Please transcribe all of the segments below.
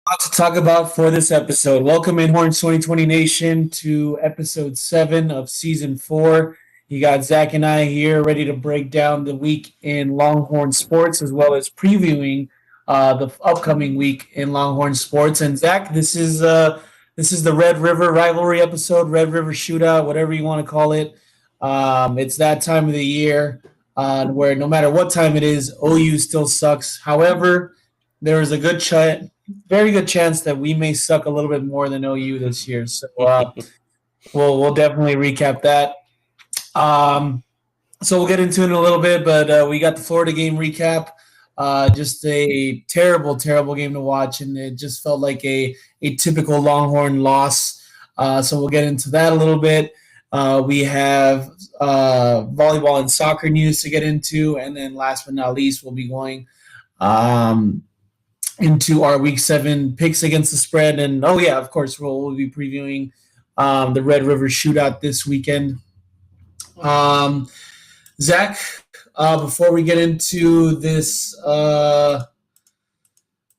Lot to talk about for this episode. Welcome in Horns 2020 Nation to episode 7 of season 4. You got Zach and I here ready to break down the week in Longhorn sports as well as previewing the upcoming week in Longhorn sports. And Zach, this is the Red River rivalry episode, Red River shootout, whatever you want to call it. It's that time of the year where no matter what time it is, OU still sucks. However, there is a very good chance that we may suck a little bit more than OU this year. So we'll definitely recap that. Um, so we'll get into it in a little bit, but we got the Florida game recap. Just a terrible, terrible game to watch, and it just felt like a typical Longhorn loss. So we'll get into that a little bit. We have volleyball and soccer news to get into, and then last but not least, we'll be going into our week 7 picks against the spread. And oh yeah, of course, we'll be previewing the Red River shootout this weekend. Zach, before we get into this, I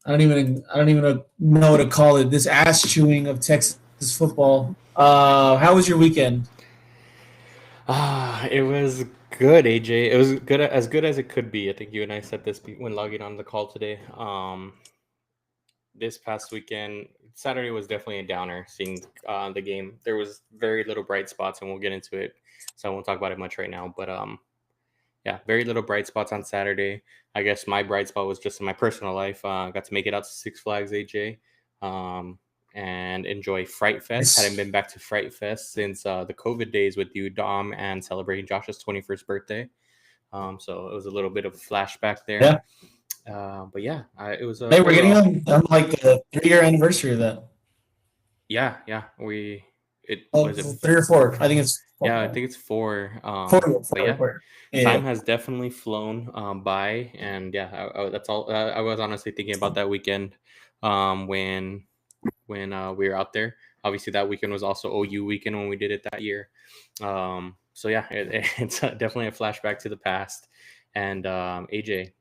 don't even know what to call it. This ass chewing of Texas football. How was your weekend? It was good, AJ. It was good as it could be. I think you and I said this when logging on the call today. This past weekend, Saturday was definitely a downer. Seeing the game, there was very little bright spots, and we'll get into it. So I won't talk about it much right now. But yeah, very little bright spots on Saturday. I guess my bright spot was just in my personal life. I got to make it out to Six Flags, AJ. And enjoy Fright Fest. Hadn't been back to Fright Fest since the COVID days with you, Dom, and celebrating Josh's 21st birthday. So it was a little bit of a flashback there. Yeah. But yeah, it was. Hey, we're getting on like the 3-year anniversary of that. Yeah. It was it 3 or 4? I think it's 4. Yeah, I think it's 4. 4. Time has definitely flown by, and yeah, that's all. I was honestly thinking about that weekend when we were out there. Obviously, that weekend was also OU weekend when we did it that year. So yeah, it's definitely a flashback to the past. And AJ,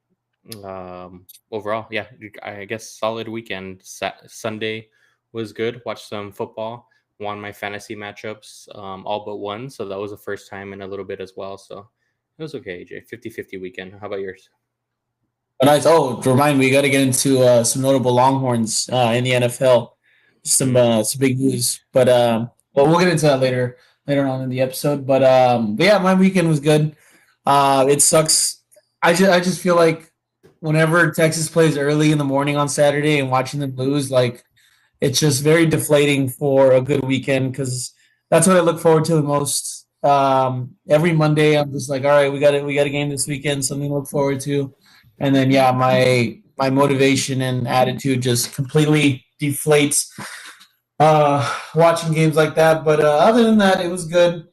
overall, yeah, I guess solid weekend. Sunday was good. Watched some football. Won my fantasy matchups, all but one. So that was the first time in a little bit as well. So it was okay, AJ. 50-50 weekend. How about yours? Nice. Oh, remind me, we got to get into some notable Longhorns in the NFL. Some big news, but we'll get into that later on in the episode. But yeah, my weekend was good. It sucks. I just feel like whenever Texas plays early in the morning on Saturday and watching them lose, like it's just very deflating for a good weekend because that's what I look forward to the most. Every Monday, I'm just like, all right, we got a game this weekend, something to look forward to, and then yeah, my motivation and attitude just completely deflates watching games like that. But other than that, it was good.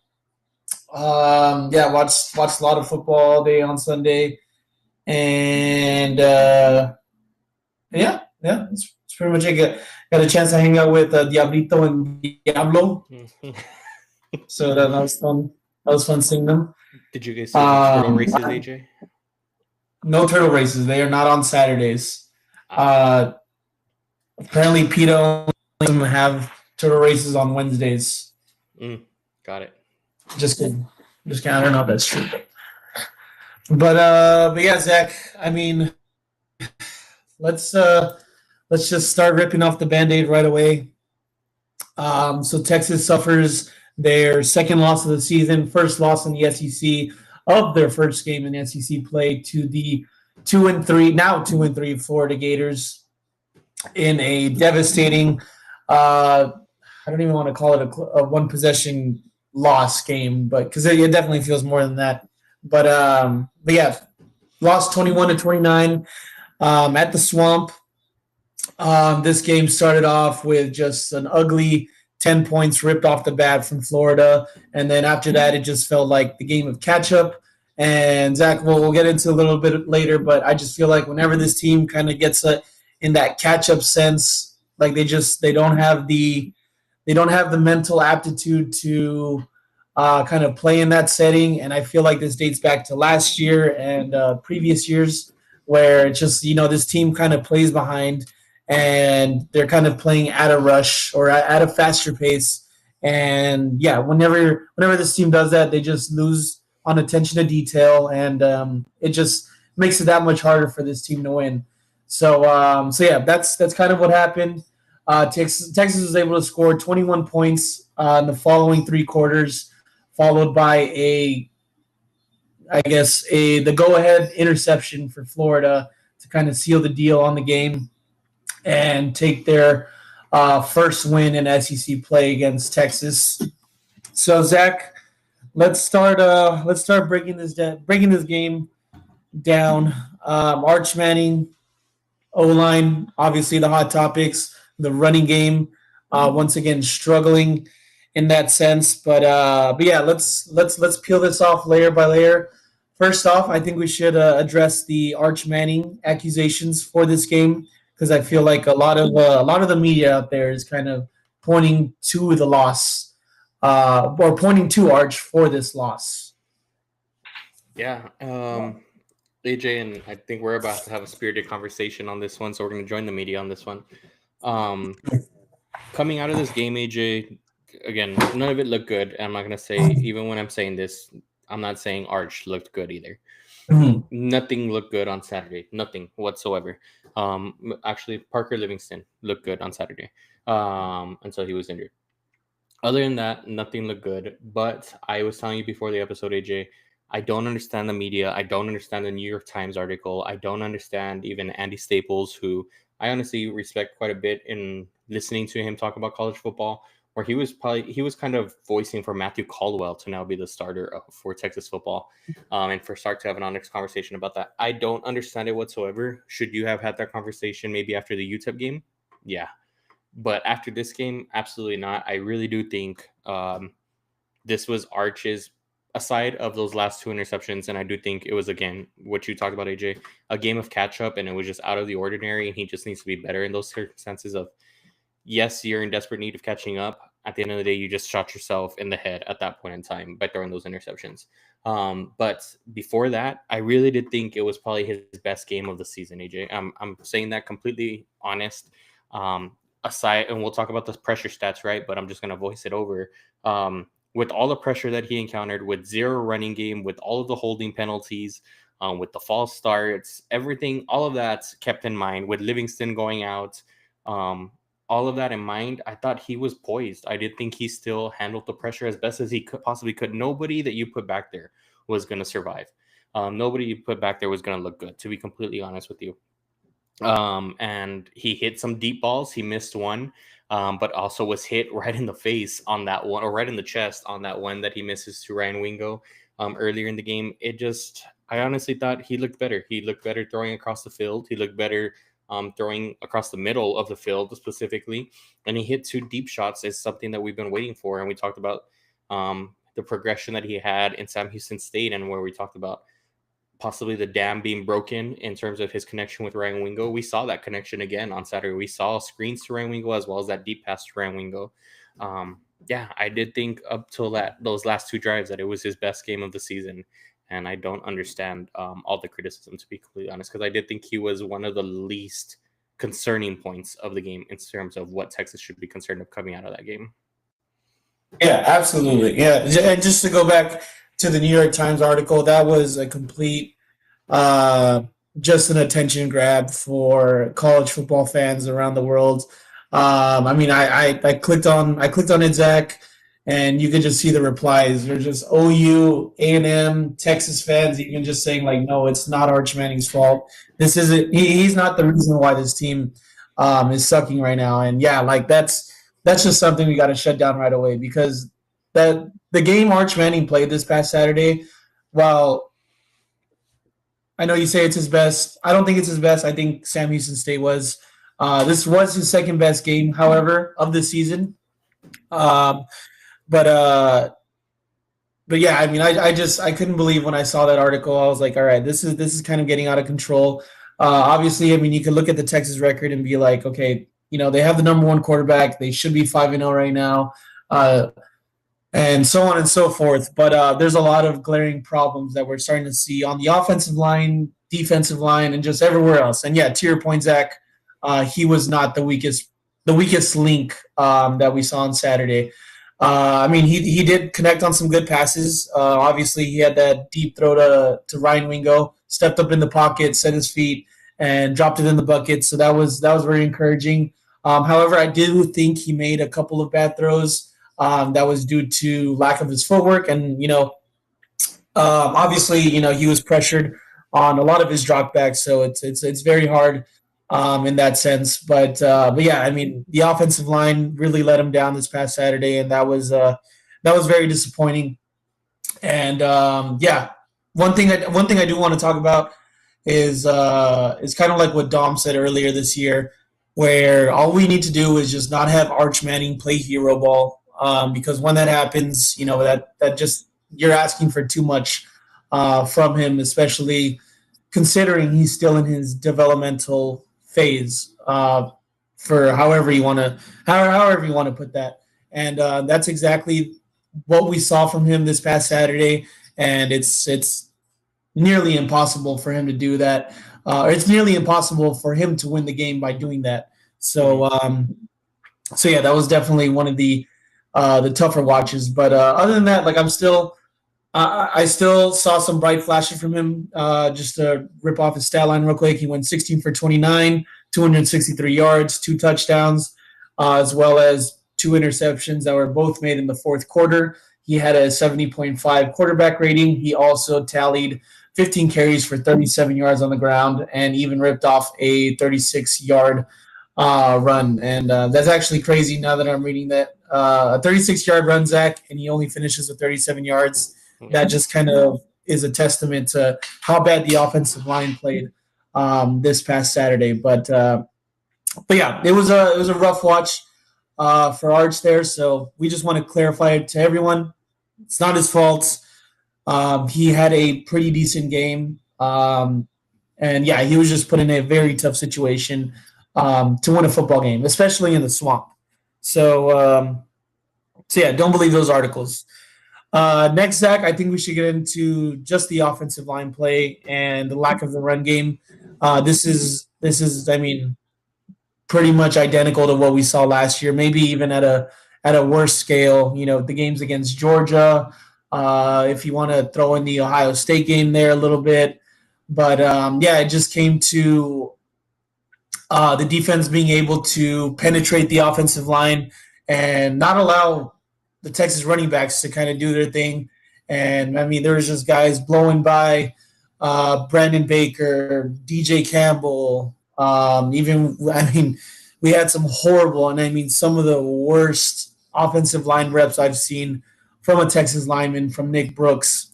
Yeah, watched a lot of football all day on Sunday, and yeah, it's pretty much it. Got a chance to hang out with Diablito and Diablo, so that was fun. That was fun seeing them. Did you guys see the turtle races, AJ? No turtle races. They are not on Saturdays. Apparently, PETA only have turtle races on Wednesdays. Got it. Just kidding. I don't know if that's true. But yeah, Zach. I mean, let's just start ripping off the Band-Aid right away. So Texas suffers their second loss of the season, first loss in the SEC of their first game in SEC play to the 2-3 Florida Gators in a devastating, I don't even want to call it a one possession loss game, but because it definitely feels more than that. But yeah, lost 21-29 at the Swamp. This game started off with just an ugly 10 points ripped off the bat from Florida. And then after that, it just felt like the game of catch-up. And Zach, we'll get into a little bit later, but I just feel like whenever this team kind of gets in that catch-up sense, like they don't have the mental aptitude to kind of play in that setting. And I feel like this dates back to last year and previous years where it's just, this team kind of plays behind and they're kind of playing at a rush or at a faster pace. And yeah, whenever this team does that, they just lose on attention to detail, and it just makes it that much harder for this team to win. So yeah, that's kind of what happened. Texas was able to score 21 points in the following three quarters, followed by the go-ahead interception for Florida to kind of seal the deal on the game and take their first win in SEC play against Texas. So Zach, let's start breaking this game down. Arch Manning, O-line, obviously the hot topics. The running game, once again struggling in that sense. But yeah, let's peel this off layer by layer. First off, I think we should address the Arch Manning accusations for this game, because I feel like a lot of the media out there is kind of pointing to the loss, or pointing to Arch for this loss. Yeah, AJ, and I think we're about to have a spirited conversation on this one, so we're going to join the media on this one. Coming out of this game, AJ, again, none of it looked good. I'm not going to say, even when I'm saying this, I'm not saying Arch looked good either. Mm-hmm. Nothing looked good on Saturday. Nothing whatsoever. Actually, Parker Livingston looked good on Saturday until he was injured. Other than that, nothing looked good. But I was telling you before the episode, AJ, I don't understand the media. I don't understand the New York Times article. I don't understand even Andy Staples, who I honestly respect quite a bit in listening to him talk about college football, where he was kind of voicing for Matthew Caldwell to now be the starter for Texas football, and for Sark to have an honest conversation about that. I don't understand it whatsoever. Should you have had that conversation maybe after the UTEP game? Yeah. But after this game, absolutely not. I really do think this was Arch's, aside of those last two interceptions, and I do think it was, again, what you talked about, AJ, a game of catch-up, and it was just out of the ordinary, and he just needs to be better in those circumstances of, yes, you're in desperate need of catching up. At the end of the day, you just shot yourself in the head at that point in time by throwing those interceptions. But before that, I really did think it was probably his best game of the season, AJ. I'm saying that completely honest. Aside, and we'll talk about the pressure stats, right? But I'm just going to voice it over. With all the pressure that he encountered, with zero running game, with all of the holding penalties, with the false starts, everything, all of that's kept in mind, with Livingston going out, all of that in mind, I thought he was poised. I did think he still handled the pressure as best as he possibly could. Nobody that you put back there was going to survive. Nobody you put back there was going to look good, to be completely honest with you. And he hit some deep balls. He missed one, but also was hit right in the face on that one, or right in the chest on that one that he misses to Ryan Wingo earlier in the game. I honestly thought he looked better. He looked better throwing across the field. He looked better throwing across the middle of the field specifically. And he hit two deep shots is something that we've been waiting for. And we talked about the progression that he had in Sam Houston State, and where we talked about possibly the dam being broken in terms of his connection with Ryan Wingo. We saw that connection again on Saturday. We saw screens to Ryan Wingo as well as that deep pass to Ryan Wingo. Yeah, I did think up till those last two drives that it was his best game of the season. And I don't understand all the criticism, to be completely honest, because I did think he was one of the least concerning points of the game in terms of what Texas should be concerned of coming out of that game. Yeah, absolutely. Yeah, and just to go back to the New York Times article, that was a complete just an attention grab for college football fans around the world. I mean, I clicked on it, Zach, and you could just see the replies. They're just OU, A&M, Texas fans even just saying, like, no, it's not Arch Manning's fault. This isn't. He's not the reason why this team is sucking right now. And yeah, like that's just something we got to shut down right away, because the game Arch Manning played this past Saturday, while I know you say it's his best, I don't think it's his best. I think Sam Houston State was. This was his second best game, however, of the season. But yeah, I mean, I couldn't believe when I saw that article. I was like, all right, this is kind of getting out of control. Obviously, I mean, you could look at the Texas record and be like, okay, you know, they have the number one quarterback. They should be 5-0 right now, and so on and so forth. But there's a lot of glaring problems that we're starting to see on the offensive line, defensive line, and just everywhere else. And yeah, to your point, Zach, he was not the weakest link that we saw on Saturday. I mean, he did connect on some good passes. Obviously, he had that deep throw to Ryan Wingo, stepped up in the pocket, set his feet, and dropped it in the bucket. So that was very encouraging. However, I do think he made a couple of bad throws. That was due to lack of his footwork, and obviously, he was pressured on a lot of his dropbacks, so it's very hard in that sense. But yeah, I mean, the offensive line really let him down this past Saturday, and that was very disappointing. And yeah, one thing I do want to talk about is kind of like what Dom said earlier this year, where all we need to do is just not have Arch Manning play hero ball, because when that happens, that just you're asking for too much from him, especially considering he's still in his developmental phase. For however you want to put that, and that's exactly what we saw from him this past Saturday, and it's nearly impossible for him to do that. It's nearly impossible for him to win the game by doing that. So, so yeah, that was definitely one of the tougher watches. But other than that, like I still saw some bright flashes from him. Just to rip off his stat line real quick, he went 16 for 29, 263 yards, 2 touchdowns, as well as 2 interceptions that were both made in the fourth quarter. He had a 70.5 quarterback rating. He also tallied 15 carries for 37 yards on the ground and even ripped off a 36-yard run. And that's actually crazy now that I'm reading that. A 36-yard run, Zach, and he only finishes with 37 yards. That just kind of is a testament to how bad the offensive line played this past Saturday. But yeah, it was a rough watch for Arch there. So we just want to clarify it to everyone. It's not his fault. He had a pretty decent game. And yeah, he was just put in a very tough situation to win a football game, especially in the swamp. So, so yeah, don't believe those articles. Next, Zach, I think we should get into just the offensive line play and the lack of the run game. This is, I mean, pretty much identical to what we saw last year, maybe even at a worse scale. The games against Georgia, if you want to throw in the Ohio State game there a little bit, but yeah, it just came to the defense being able to penetrate the offensive line and not allow the Texas running backs to kind of do their thing. And I mean, there was just guys blowing by Brandon Baker, DJ Campbell. I mean, we had some horrible, and I mean, some of the worst offensive line reps I've seen from a Texas lineman, from Nick Brooks.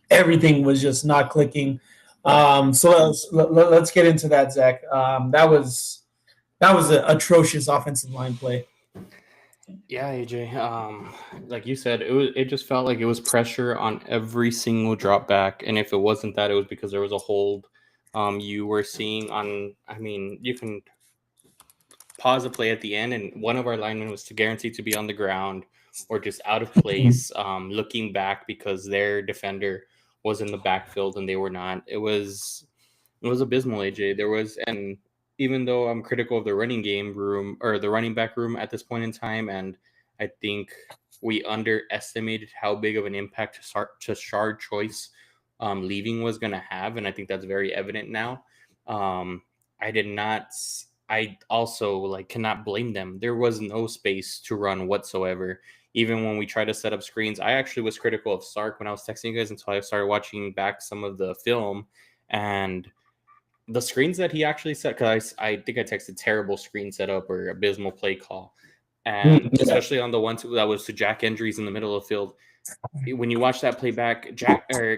Everything was just not clicking. So let's get into that, Zach. That was an atrocious offensive line play. Yeah, AJ. Like you said, it just felt like it was pressure on every single drop back, and if it wasn't that, it was because there was a hold. You were seeing on. I mean, you can pause the play at the end, and one of our linemen was to guarantee to be on the ground or just out of place, looking back because their defender was in the backfield and they were not. It was abysmal, AJ. There was, and even though I'm critical of the running game room or the running back room at this point in time, and I think we underestimated how big of an impact Shard Choice leaving was going to have, and I think that's very evident now. I did not. I also cannot blame them. There was no space to run whatsoever. Even when we tried to set up screens, I actually was critical of Sark when I was texting you guys until I started watching back some of the film and the screens that he actually set. Because I think I texted terrible screen setup or abysmal play call, and especially on the one that was to Jack Endries in the middle of the field. When you watch that play back,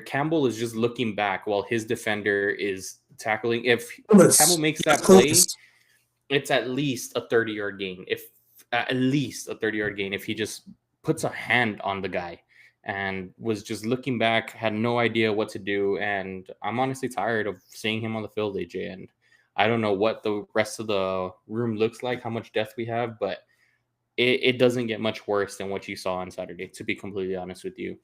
Campbell is just looking back while his defender is tackling. If Campbell makes that play, it's at least a 30-yard gain. If he just puts a hand on the guy and was just looking back, had no idea what to do. And I'm honestly tired of seeing him on the field, AJ. And I don't know what the rest of the room looks like, how much depth we have, but it doesn't get much worse than what you saw on Saturday, to be completely honest with you.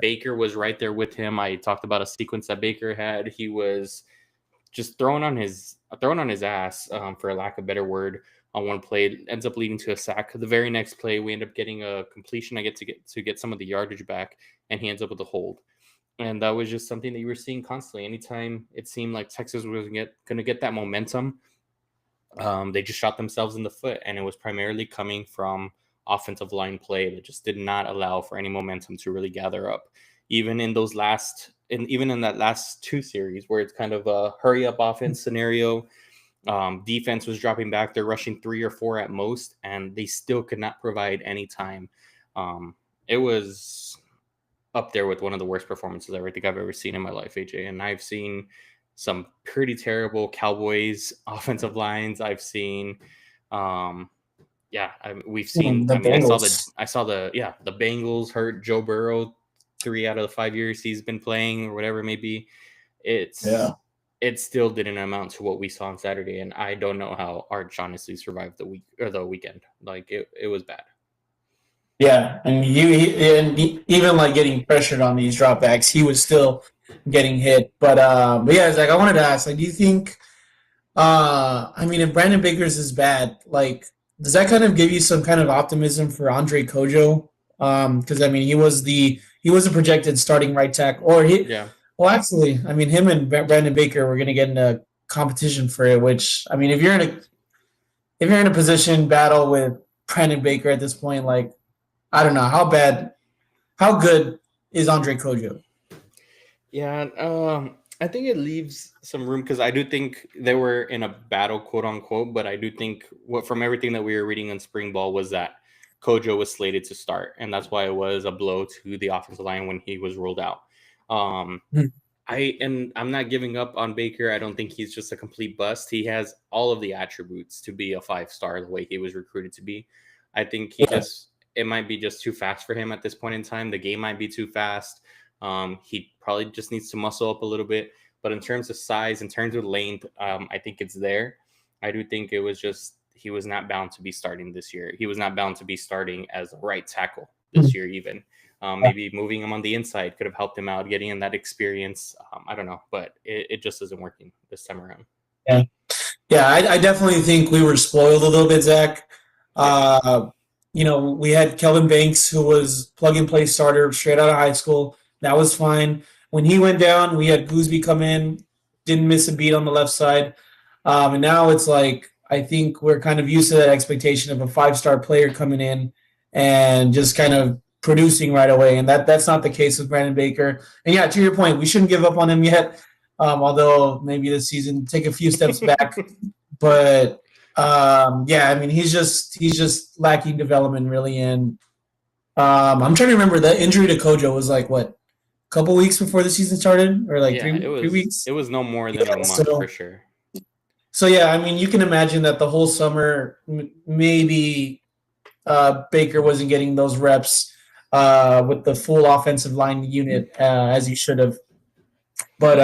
Baker was right there with him. I talked about a sequence that Baker had. He was just thrown on his ass, for lack of a better word, on one play. It ends up leading to a sack. The very next play, we end up getting a completion. I get to get some of the yardage back, and he ends up with a hold. And that was just something that you were seeing constantly. Anytime it seemed like Texas was going to get that momentum, they just shot themselves in the foot, and it was primarily coming from offensive line play that just did not allow for any momentum to really gather up. Even in that last two series where it's kind of a hurry up offense scenario, defense was dropping back. They're rushing 3 or 4 at most, and they still could not provide any time. It was up there with one of the worst performances I think I've ever seen in my life, AJ. And I've seen some pretty terrible Cowboys offensive lines. I've seen, we've seen. The I saw the Bengals hurt Joe Burrow 3 out of the 5 years he's been playing, or whatever it may be. It still didn't amount to what we saw on Saturday, and I don't know how Arch honestly survived the weekend. Like it was bad. Yeah, and even like getting pressured on these dropbacks, he was still getting hit. But yeah, it's like I wanted to ask, like, do you think? If Brandon Baker's is bad, like, does that kind of give you some kind of optimism for Andre Kojo? Because he was a projected starting right tackle, or he. Yeah. Well, actually, him and Brandon Baker were going to get in a competition for it. Which, if you're in a position battle with Brandon Baker at this point, like, I don't know how good is Andre Kojo? Yeah, I think it leaves some room, because I do think they were in a battle, quote unquote. But I do think from everything that we were reading on spring ball was that Kojo was slated to start, and that's why it was a blow to the offensive line when he was ruled out. I'm not giving up on Baker. I don't think he's just a complete bust. He has all of the attributes to be a 5-star the way he was recruited to be. I think it might be just too fast for him at this point in time. The game might be too fast. He probably just needs to muscle up a little bit. But in terms of size, in terms of length, I think it's there. I do think it was just he was not bound to be starting this year. He was not bound to be starting as a right tackle this year even. Maybe moving him on the inside could have helped him out, getting in that experience. I don't know, but it just isn't working this time around. Yeah, I definitely think we were spoiled a little bit, Zach. We had Kelvin Banks, who was plug-and-play starter straight out of high school. That was fine. When he went down, we had Gooseby come in, didn't miss a beat on the left side. And now it's like, I think we're kind of used to that expectation of a 5-star player coming in and just kind of producing right away. And that's not the case with Brandon Baker. And yeah, to your point, we shouldn't give up on him yet, although maybe this season take a few steps back. But he's just lacking development really. And I'm trying to remember, the injury to Kojo was like what, a couple weeks before the season started, or like 3 weeks? It was no more than a month for sure. So yeah, you can imagine that the whole summer maybe Baker wasn't getting those reps with the full offensive line unit as he should have. But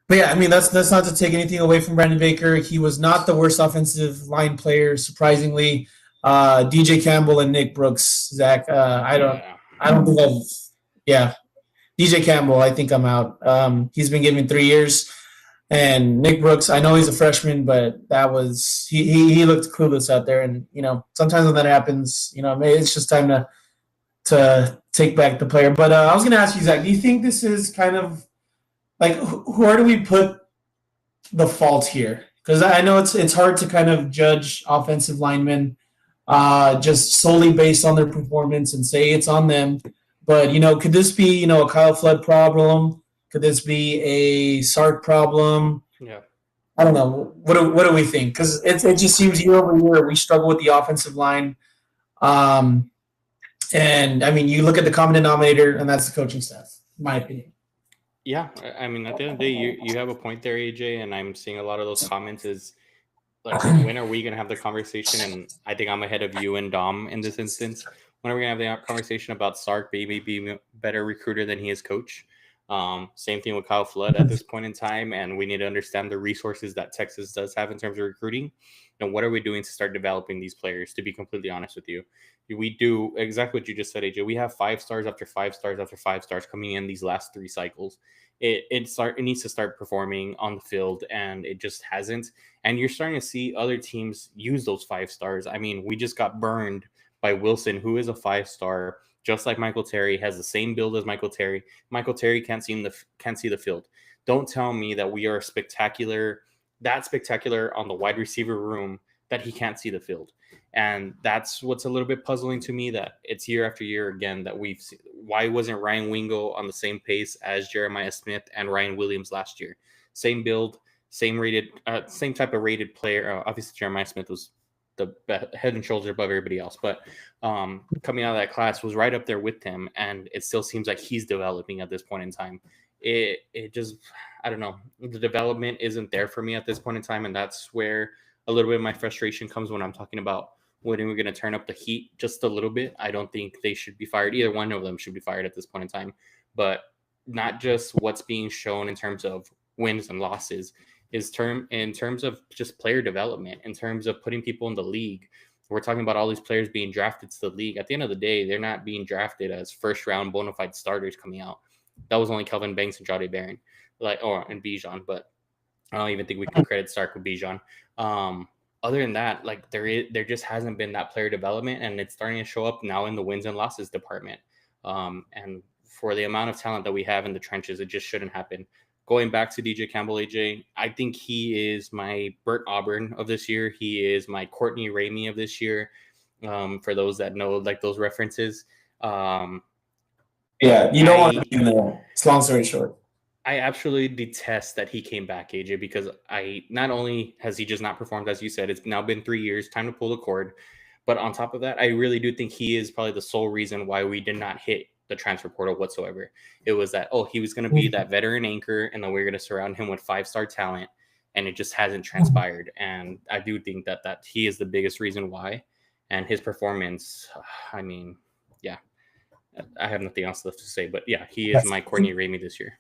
yeah, that's not to take anything away from Brandon Baker. He was not the worst offensive line player, surprisingly. DJ Campbell and Nick Brooks, Zach. I don't think DJ Campbell, I think I'm out. He's been given 3 years. And Nick Brooks, I know he's a freshman, but that was he looked clueless out there. And sometimes when that happens, maybe it's just time to take back the player. But I was going to ask you, Zach, do you think this is kind of like, where do we put the fault here? Because I know it's hard to kind of judge offensive linemen just solely based on their performance and say it's on them. But could this be a Kyle Flood problem? Could this be a Sark problem? Yeah. I don't know. What do we think? Because it just seems year over year we struggle with the offensive line. And you look at the common denominator, and that's the coaching staff, in my opinion. Yeah, at the end of the day, you have a point there, AJ, and I'm seeing a lot of those comments is like, when are we going to have the conversation? And I think I'm ahead of you and Dom in this instance. When are we going to have the conversation about Sark maybe being a better recruiter than he is coach? Same thing with Kyle Flood at this point in time, and we need to understand the resources that Texas does have in terms of recruiting. And what are we doing to start developing these players? To be completely honest with you, we do exactly what you just said, AJ. We have 5 stars after 5 stars after 5 stars coming in these last 3 cycles. It needs to start performing on the field, and it just hasn't. And you're starting to see other teams use those 5 stars. I mean, we just got burned by Wilson, who is a 5 star, just like Michael Terry, has the same build as Michael Terry. Michael Terry can't see the field. Don't tell me that we are spectacular on the wide receiver room that he can't see the field. And that's what's a little bit puzzling to me, that it's year after year again that we've seen. Why wasn't Ryan Wingo on the same pace as Jeremiah Smith and Ryan Williams last year? Same build, same type of rated player. Obviously, Jeremiah Smith was the head and shoulders above everybody else, but coming out of that class was right up there with him, and it still seems like he's developing at this point in time. It just, I don't know, the development isn't there for me at this point in time, and that's where a little bit of my frustration comes when I'm talking about when we're going to turn up the heat just a little bit. I don't think they should be fired. Either one of them should be fired at this point in time, but not just what's being shown in terms of wins and losses, in terms of just player development, in terms of putting people in the league. We're talking about all these players being drafted to the league. At the end of the day, they're not being drafted as first-round bona fide starters coming out. That was only Kelvin Banks and Jahdae Barron, and Bijan, but I don't even think we can credit Sark with Bijan. Other than that, like there just hasn't been that player development, and it's starting to show up now in the wins and losses department. And for the amount of talent that we have in the trenches, it just shouldn't happen. Going back to DJ Campbell, AJ, I think he is my Bert Auburn of this year. He is my Courtney Ramey of this year. For those that know, like, those references. Yeah, you don't want to be in there. It's long story short. I absolutely detest that he came back, AJ, because not only has he just not performed, as you said, it's now been 3 years, time to pull the cord. But on top of that, I really do think he is probably the sole reason why we did not hit the transfer portal whatsoever. It was that, he was going to be that veteran anchor, and then we're going to surround him with 5-star talent, and it just hasn't transpired. And I do think that he is the biggest reason why. And his performance, I mean, yeah, I have nothing else left to say, but yeah, he is my Courtney Ramey this year.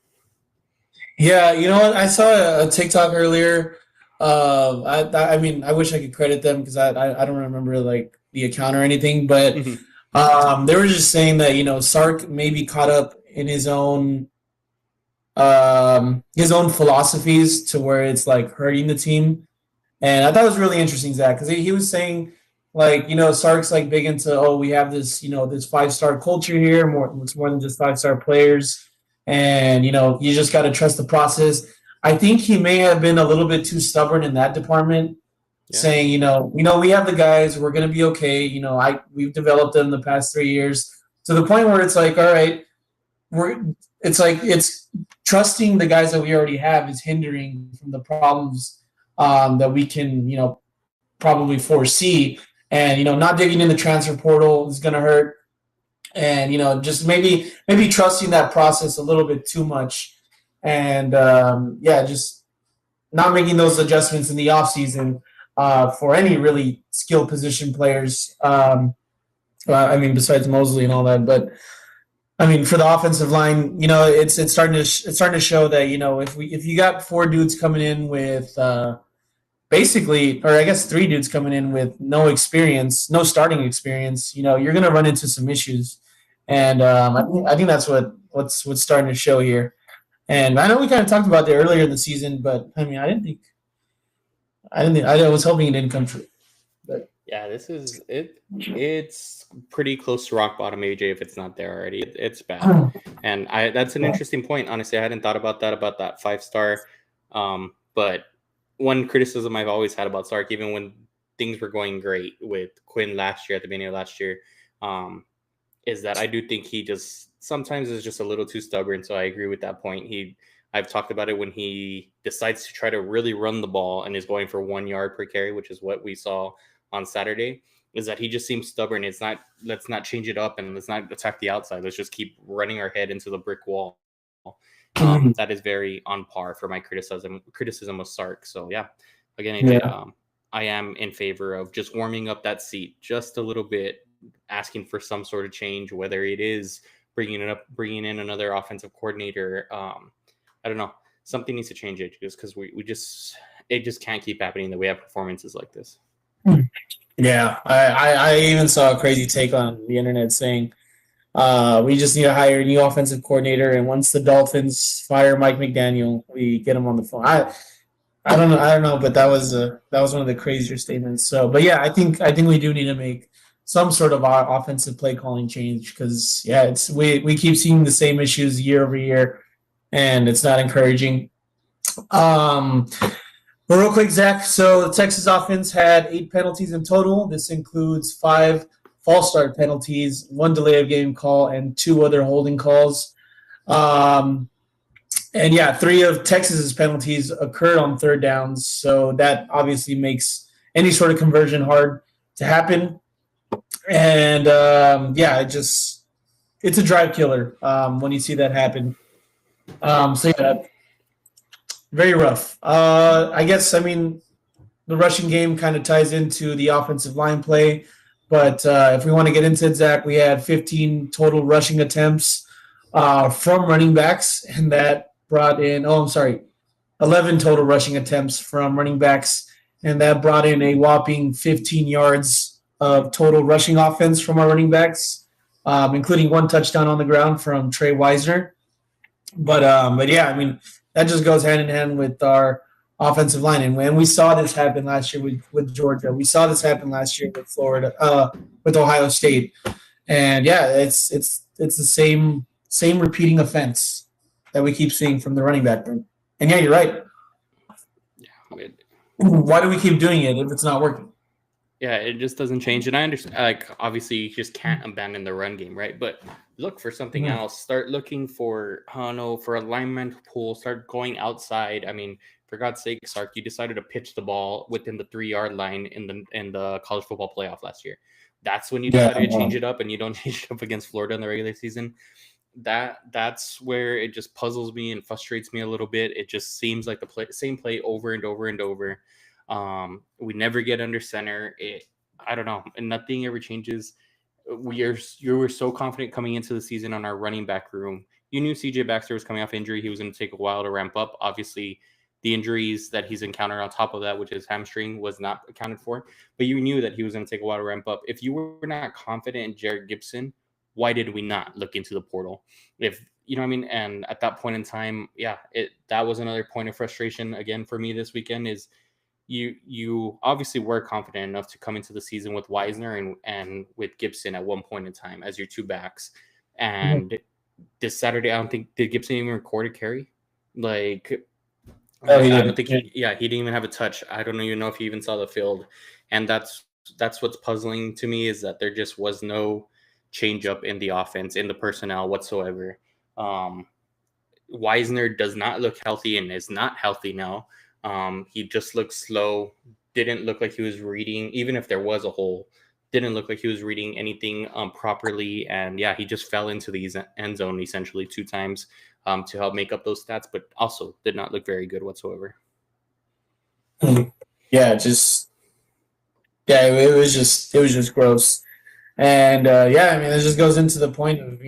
Yeah, you know what? I saw a TikTok earlier. I mean, I wish I could credit them because I don't remember like the account or anything, but they were just saying that Sark may be caught up in his own philosophies to where it's like hurting the team, and I thought it was really interesting, Zach, because he was saying like Sark's like big into we have this this 5-star culture here, it's more than just 5-star players. And, you just got to trust the process. I think he may have been a little bit too stubborn in that department, saying, we have the guys, we're going to be okay. We've developed them the past 3 years to the point where it's like, all right, it's trusting the guys that we already have is hindering from the problems that we can, probably foresee. And, not digging in the transfer portal is going to hurt. And just maybe trusting that process a little bit too much, and just not making those adjustments in the offseason for any really skilled position players. I mean, besides Mosley and all that, but I mean, for the offensive line, it's starting to show that if you got 4 dudes coming in with basically, or I guess 3 dudes coming in with no experience, no starting experience, you're going to run into some issues. And I think that's what's starting to show here. And I know we kind of talked about that earlier in the season, but I mean, I was hoping it didn't come true. But yeah, this is it. It's pretty close to rock bottom, AJ. If it's not there already, it's bad. And that's an interesting point. Honestly, I hadn't thought about that 5-star. But one criticism I've always had about Sark, even when things were going great with Quinn last year, at the beginning of last year, is that I do think he just sometimes is just a little too stubborn. So I agree with that point. I've talked about it when he decides to try to really run the ball and is going for 1 yard per carry, which is what we saw on Saturday, is that he just seems stubborn. Let's not change it up and let's not attack the outside. Let's just keep running our head into the brick wall. That is very on par for my criticism of Sark. So yeah, again, AJ, I am in favor of just warming up that seat just a little bit, asking for some sort of change, whether it is bringing in another offensive coordinator. I don't know. Something needs to change it just because it just can't keep happening that we have performances like this. Yeah, I even saw a crazy take on the internet saying we just need to hire a new offensive coordinator, and once the Dolphins fire Mike McDaniel, we get him on the phone. I don't know, but that was one of the crazier statements. So, but yeah, I think we do need to make some sort of offensive play calling change because we keep seeing the same issues year over year, and it's not encouraging. But real quick, Zach, so the Texas offense had 8 penalties in total. This includes 5 false start penalties, 1 delay of game call, and 2 other holding calls. And 3 of Texas's penalties occurred on third downs, so that obviously makes any sort of conversion hard to happen. And it's a drive killer when you see that happen. Very rough. The rushing game kind of ties into the offensive line play, but if we want to get into it, Zach, we had 15 total rushing attempts from running backs, and that brought in 11 total rushing attempts from running backs, and that brought in a whopping 15 yards of total rushing offense from our running backs, including 1 touchdown on the ground from Trey Wisner. But that just goes hand in hand with our offensive line. And when we saw this happen last year with Georgia, we saw this happen last year with Florida, with Ohio State. And it's the same repeating offense that we keep seeing from the running back room. And you're right. Yeah. Why do we keep doing it if it's not working? Yeah, it just doesn't change. And I understand, obviously you just can't abandon the run game, right? But look for something else. Start looking for alignment pool. Start going outside. I mean, for God's sake, Sark, you decided to pitch the ball within the 3-yard line in the college football playoff last year. That's when you decided to change it up, and you don't change it up against Florida in the regular season. That's where it just puzzles me and frustrates me a little bit. It just seems like the same play over and over and over. We never get under center. I don't know, and nothing ever changes. You were so confident coming into the season on our running back room. You knew CJ Baxter was coming off injury. He was going to take a while to ramp up. Obviously, the injuries that he's encountered on top of that, which is hamstring, was not accounted for. But you knew that he was going to take a while to ramp up. If you were not confident in Jared Gibson, why did we not look into the portal? If you know what I mean? And at that point in time, that was another point of frustration again for me this weekend is you obviously were confident enough to come into the season with Wisner and with Gibson at one point in time as your 2 backs. And this Saturday, I don't think, did Gibson even record a carry? I don't think he didn't even have a touch. I don't even know if he even saw the field. And that's what's puzzling to me is that there just was no change up in the offense, in the personnel whatsoever. Wisner does not look healthy and is not healthy now. He just looked slow, didn't look like he was reading, even if there was a hole, didn't look like he was reading anything properly. And he just fell into the end zone essentially 2 times to help make up those stats, but also did not look very good whatsoever. It was just gross. And this just goes into the point of,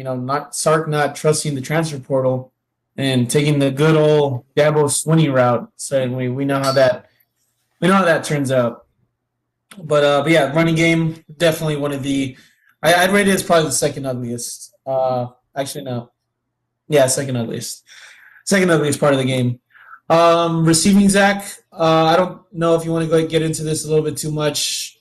Sark not trusting the transfer portal and taking the good old Dabo Swinney route. So we know how that turns out. But running game, definitely one of the I'd rate it as probably the second ugliest. Actually no. Yeah, second ugliest. Second ugliest part of the game. Receiving, Zach, I don't know if you want to go get into this a little bit too much,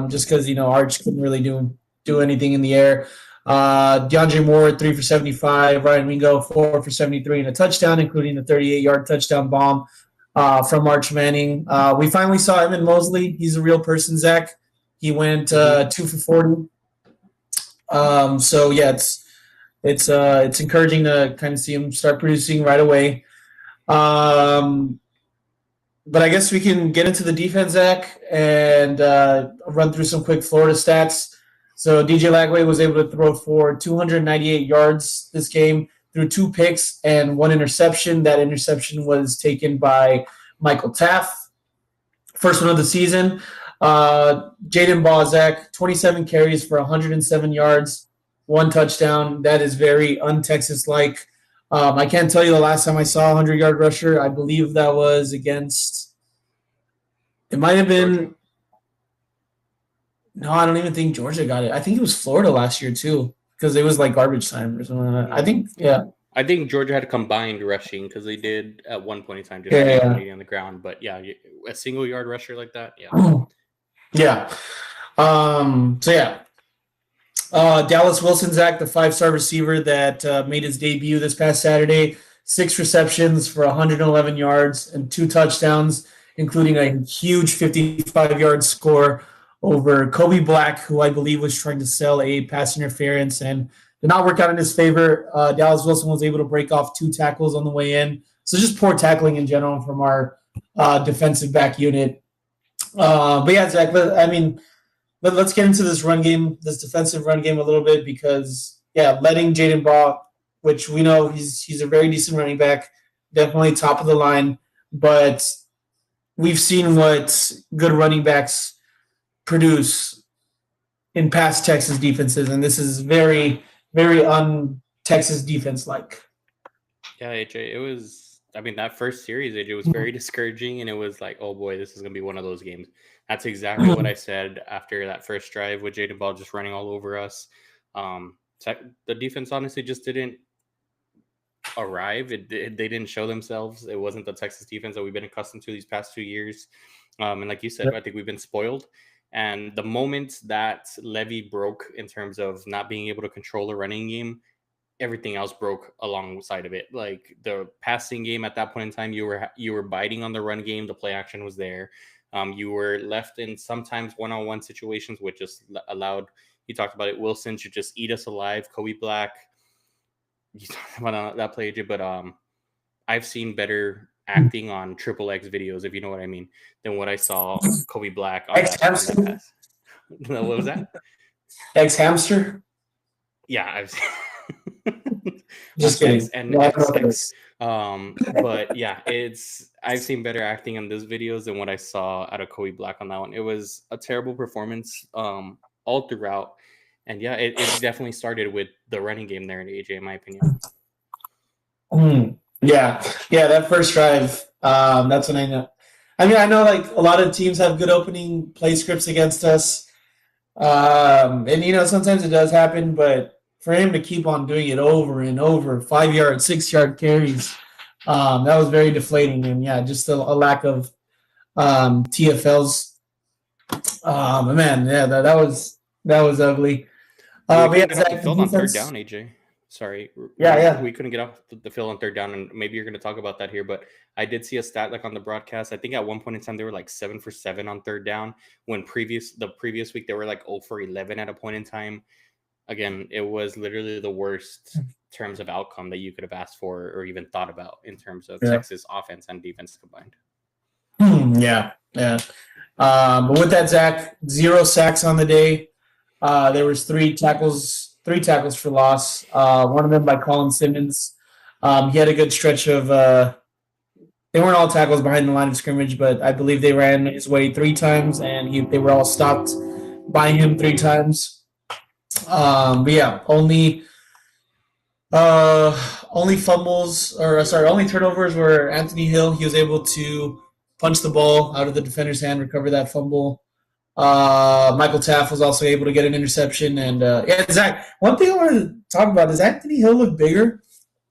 just because Arch couldn't really do anything in the air. DeAndre Moore, 3 for 75. Ryan Wingo, 4 for 73 and a touchdown, including the 38-yard touchdown bomb from Arch Manning. We finally saw Evan Mosley. He's a real person, Zach. He went 2 for 40. It's encouraging to kind of see him start producing right away. But I guess we can get into the defense, Zach, and run through some quick Florida stats. So DJ Lagway was able to throw for 298 yards this game through 2 picks and 1 interception. That interception was taken by Michael Taft. First one of the season. Jaden Bozak, 27 carries for 107 yards, 1 touchdown. That is very un-Texas like. I can't tell you the last time I saw a 100-yard rusher. I believe that was against. It might have been. Georgia? No, I don't even think Georgia got it. I think it was Florida last year too, because it was like garbage time or something like that. I think, yeah. I think Georgia had combined rushing because they did at one point in time just Yeah. dominate on the ground. But yeah, a single yard rusher like that, yeah. Yeah. So yeah. Dallas Wilson, Zach, the 5-star receiver that made his debut this past Saturday, 6 receptions for 111 yards and 2 touchdowns, including a huge 55-yard score over Kobe Black, who I believe was trying to sell a pass interference and did not work out in his favor. Dallas Wilson was able to break off 2 tackles on the way in. So just poor tackling in general from our defensive back unit. But yeah, Zach, I mean, let's get into this run game, this defensive run game a little bit because, yeah, letting Jaden Baugh, which we know he's a very decent running back, definitely top of the line, but we've seen what good running backs produce in past Texas defenses, and this is very, very un-Texas defense-like. Yeah, AJ, it was. I mean, that first series, AJ, was very discouraging, and it was like, oh boy, this is gonna be one of those games. That's exactly what I said after that first drive with Jaden Ball just running all over us. The defense honestly just didn't arrive. They didn't show themselves. It wasn't the Texas defense that we've been accustomed to these past 2 years. And like you said, I think we've been spoiled. And the moment that Levy broke in terms of not being able to control the running game, everything else broke alongside of it. Like the passing game at that point in time, you were biting on the run game. The play action was there. You were left in sometimes one-on-one situations, which just allowed. You talked about it. Wilson should just eat us alive. Kobe Black. You talked about that play, but I've seen better acting on Triple X videos, if you know what I mean, than what I saw Kobe Black on that pass. What was that? X Hamster? Yeah, I've seen. Just kidding. And but yeah, I've seen better acting on those videos than what I saw out of Kobe Black on that one. It was a terrible performance all throughout. And yeah, it definitely started with the running game there in AJ, in my opinion. Yeah, that first drive, that's when I know. I mean, I know like a lot of teams have good opening play scripts against us. And sometimes it does happen, but for him to keep on doing it over and over, 5-yard, 6-yard carries, that was very deflating. And yeah, just a lack of TFLs. Man, yeah, that was ugly. We couldn't get off the field on third down, AJ. Sorry. Yeah. We couldn't get off the field on third down, and maybe you're going to talk about that here, but I did see a stat like on the broadcast. I think at one point in time they were like 7 for 7 on third down. When the previous week they were like 0 for 11 at a point in time. Again, it was literally the worst terms of outcome that you could have asked for or even thought about in terms of Texas offense and defense combined. Yeah. But with that, Zach, 0 sacks on the day. There was 3 tackles for loss. One of them by Colin Simmons. He had a good stretch of. They weren't all tackles behind the line of scrimmage, but I believe they ran his way 3 times, and they were all stopped by him 3 times. But yeah, only fumbles only turnovers were Anthony Hill. He was able to punch the ball out of the defender's hand, recover that fumble. Michael Taft was also able to get an interception. And Zach, one thing I wanted to talk about is Anthony Hill look bigger?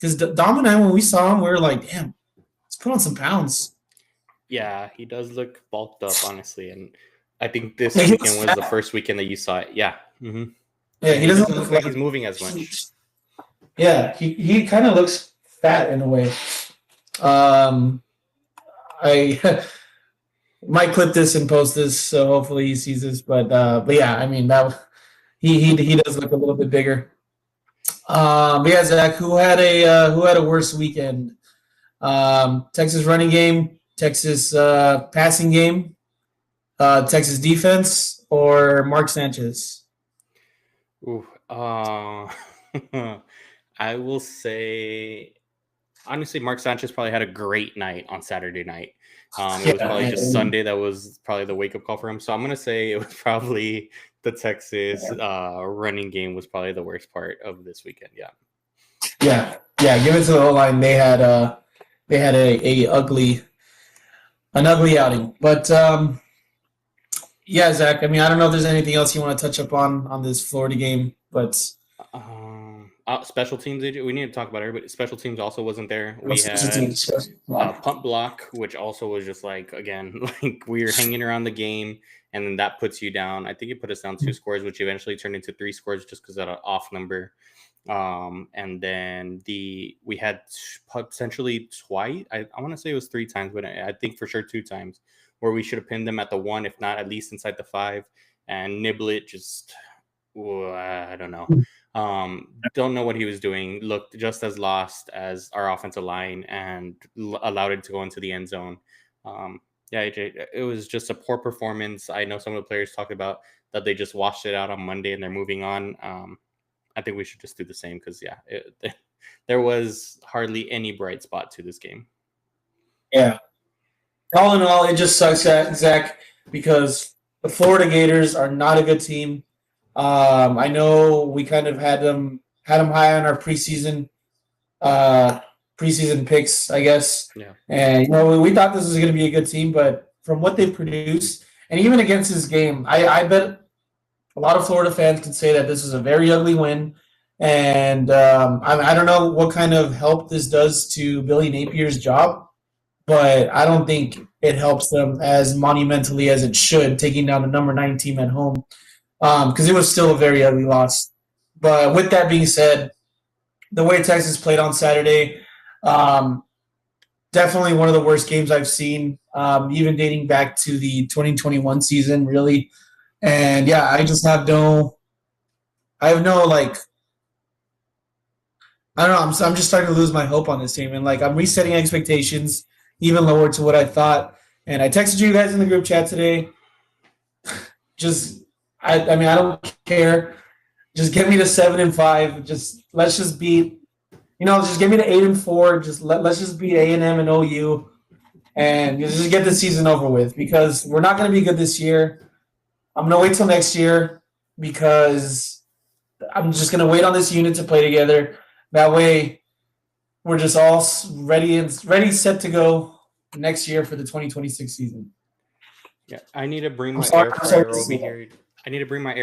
Because Dom and I, when we saw him, we were like, damn, let's put on some pounds. Yeah, he does look bulked up, honestly. And I think this weekend was the first weekend that you saw it. Yeah. Mm-hmm. Yeah, he doesn't look like he's moving as much. Yeah, he kind of looks fat in a way. I might clip this and post this, so hopefully he sees this. But yeah, I mean he does look a little bit bigger. Yeah, Zach, who had a worse weekend? Texas running game, Texas passing game, Texas defense, or Mark Sanchez? Ooh, I will say, honestly, Mark Sanchez probably had a great night on Saturday night. It was probably just Sunday that was probably the wake up call for him. So I'm gonna say it was probably the Texas running game was probably the worst part of this weekend. Yeah. Give it to the O-line. They had an ugly outing. But yeah, Zach. I mean, I don't know if there's anything else you want to touch up on this Florida game, but special teams. We need to talk about everybody. Special teams also wasn't there. We had punt block, which also was just like again, like we were hanging around the game, and then that puts you down. I think it put us down 2 scores, which eventually turned into 3 scores just because of an off number. And then we had potentially twice. I want to say it was 3 times, but I think for sure 2 times where we should have pinned them at the 1, if not at least inside the 5. And Niblet just, I don't know. Don't know what he was doing. Looked just as lost as our offensive line and allowed it to go into the end zone. Yeah, AJ, it was just a poor performance. I know some of the players talked about that they just washed it out on Monday and they're moving on. I think we should just do the same because, there was hardly any bright spot to this game. Yeah. All in all, it just sucks, Zach, because the Florida Gators are not a good team. I know we kind of had them high on our preseason picks, I guess. Yeah. And we thought this was going to be a good team, but from what they produced, and even against this game, I bet a lot of Florida fans could say that this is a very ugly win. And I don't know what kind of help this does to Billy Napier's job, but I don't think it helps them as monumentally as it should, taking down the number 9 team at home, because it was still a very ugly loss. But with that being said, the way Texas played on Saturday, definitely one of the worst games I've seen, even dating back to the 2021 season, really. And yeah, I just have no I don't know. I'm just starting to lose my hope on this team, and I'm resetting expectations even lower to what I thought. And I texted you guys in the group chat today. I don't care. Just get me to 7-5. Let's just beat. Just get me to 8-4. Let's just beat A&M and OU, and just get the season over with, because we're not going to be good this year. I'm going to wait till next year, because I'm just going to wait on this unit to play together. That way, we're just all ready, set to go next year for the 2026 season. Yeah, I need to bring my air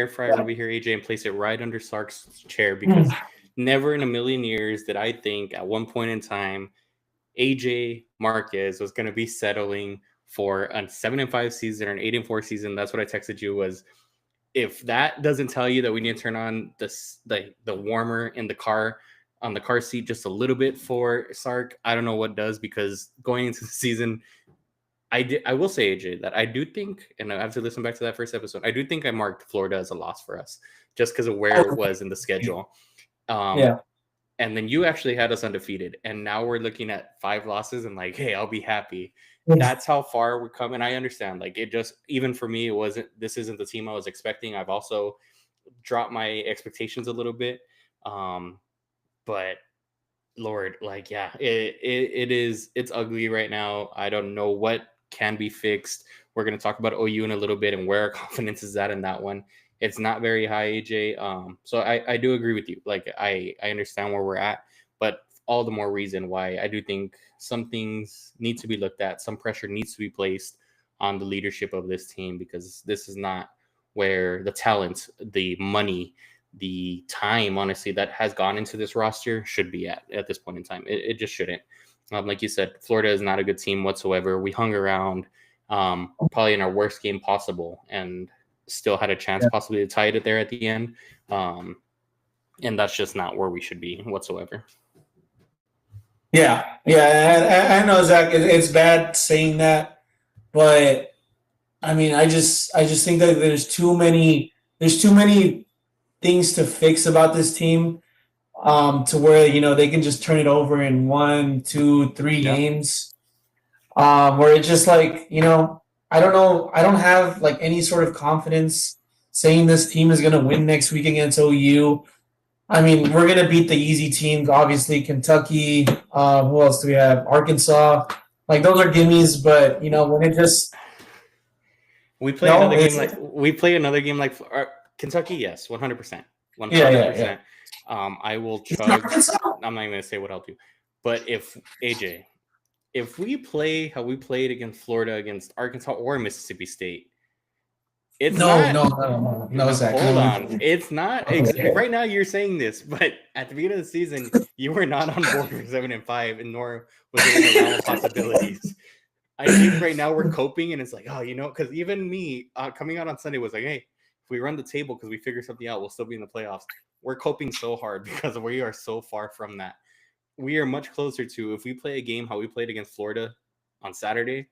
fryer over here. AJ, and place it right under Sark's chair, because never in a million years did I think at one point in time AJ Marquez was going to be settling for a 7-5 season or an 8-4 season. That's what I texted you was, if that doesn't tell you that we need to turn on the warmer in the car, on the car seat just a little bit for Sark, I don't know what does, because going into the season, I will say, AJ, that I do think, and I have to listen back to that first episode, I do think I marked Florida as a loss for us just because of where it was in the schedule. And then you actually had us undefeated, and now we're looking at 5 losses and hey, I'll be happy. That's how far we're coming. I understand. It just, even for me, this isn't the team I was expecting. I've also dropped my expectations a little bit. But Lord, it's ugly right now. I don't know what can be fixed. We're going to talk about OU in a little bit and where our confidence is at in that one. It's not very high, AJ. So I do agree with you. I understand where we're at, but all the more reason why I do think some things need to be looked at. Some pressure needs to be placed on the leadership of this team, because this is not where the talent, the money, the time, honestly, that has gone into this roster should be at this point in time. It just shouldn't. Like you said, Florida is not a good team whatsoever. We hung around probably in our worst game possible and still had a chance possibly to tie it there at the end. And that's just not where we should be whatsoever. Yeah. I know, Zach, it's bad saying that, but I mean, I just think that there's too many things to fix about this team, to where they can just turn it over in 1, 2, 3 games, where it's just I don't know, I don't have any sort of confidence saying this team is going to win next week against OU. I mean, we're going to beat the easy teams, obviously Kentucky. Who else do we have? Arkansas. Like those are gimmies, but when it just we play another game like Kentucky. Yes, 100%, 100%. I will chug. I'm not even gonna say what I'll do, but if AJ, if we play how we played against Florida, against Arkansas or Mississippi State, it's no, Zach. Hold on. It's not right now. You're saying this, but at the beginning of the season, you were not on board for 7-5, and nor was it in the realm of possibilities. I think right now we're coping, and it's like, because even me coming out on Sunday was like, hey, if we run the table because we figure something out, we'll still be in the playoffs. We're coping so hard because we are so far from that. We are much closer to, if we play a game how we played against Florida on Saturday,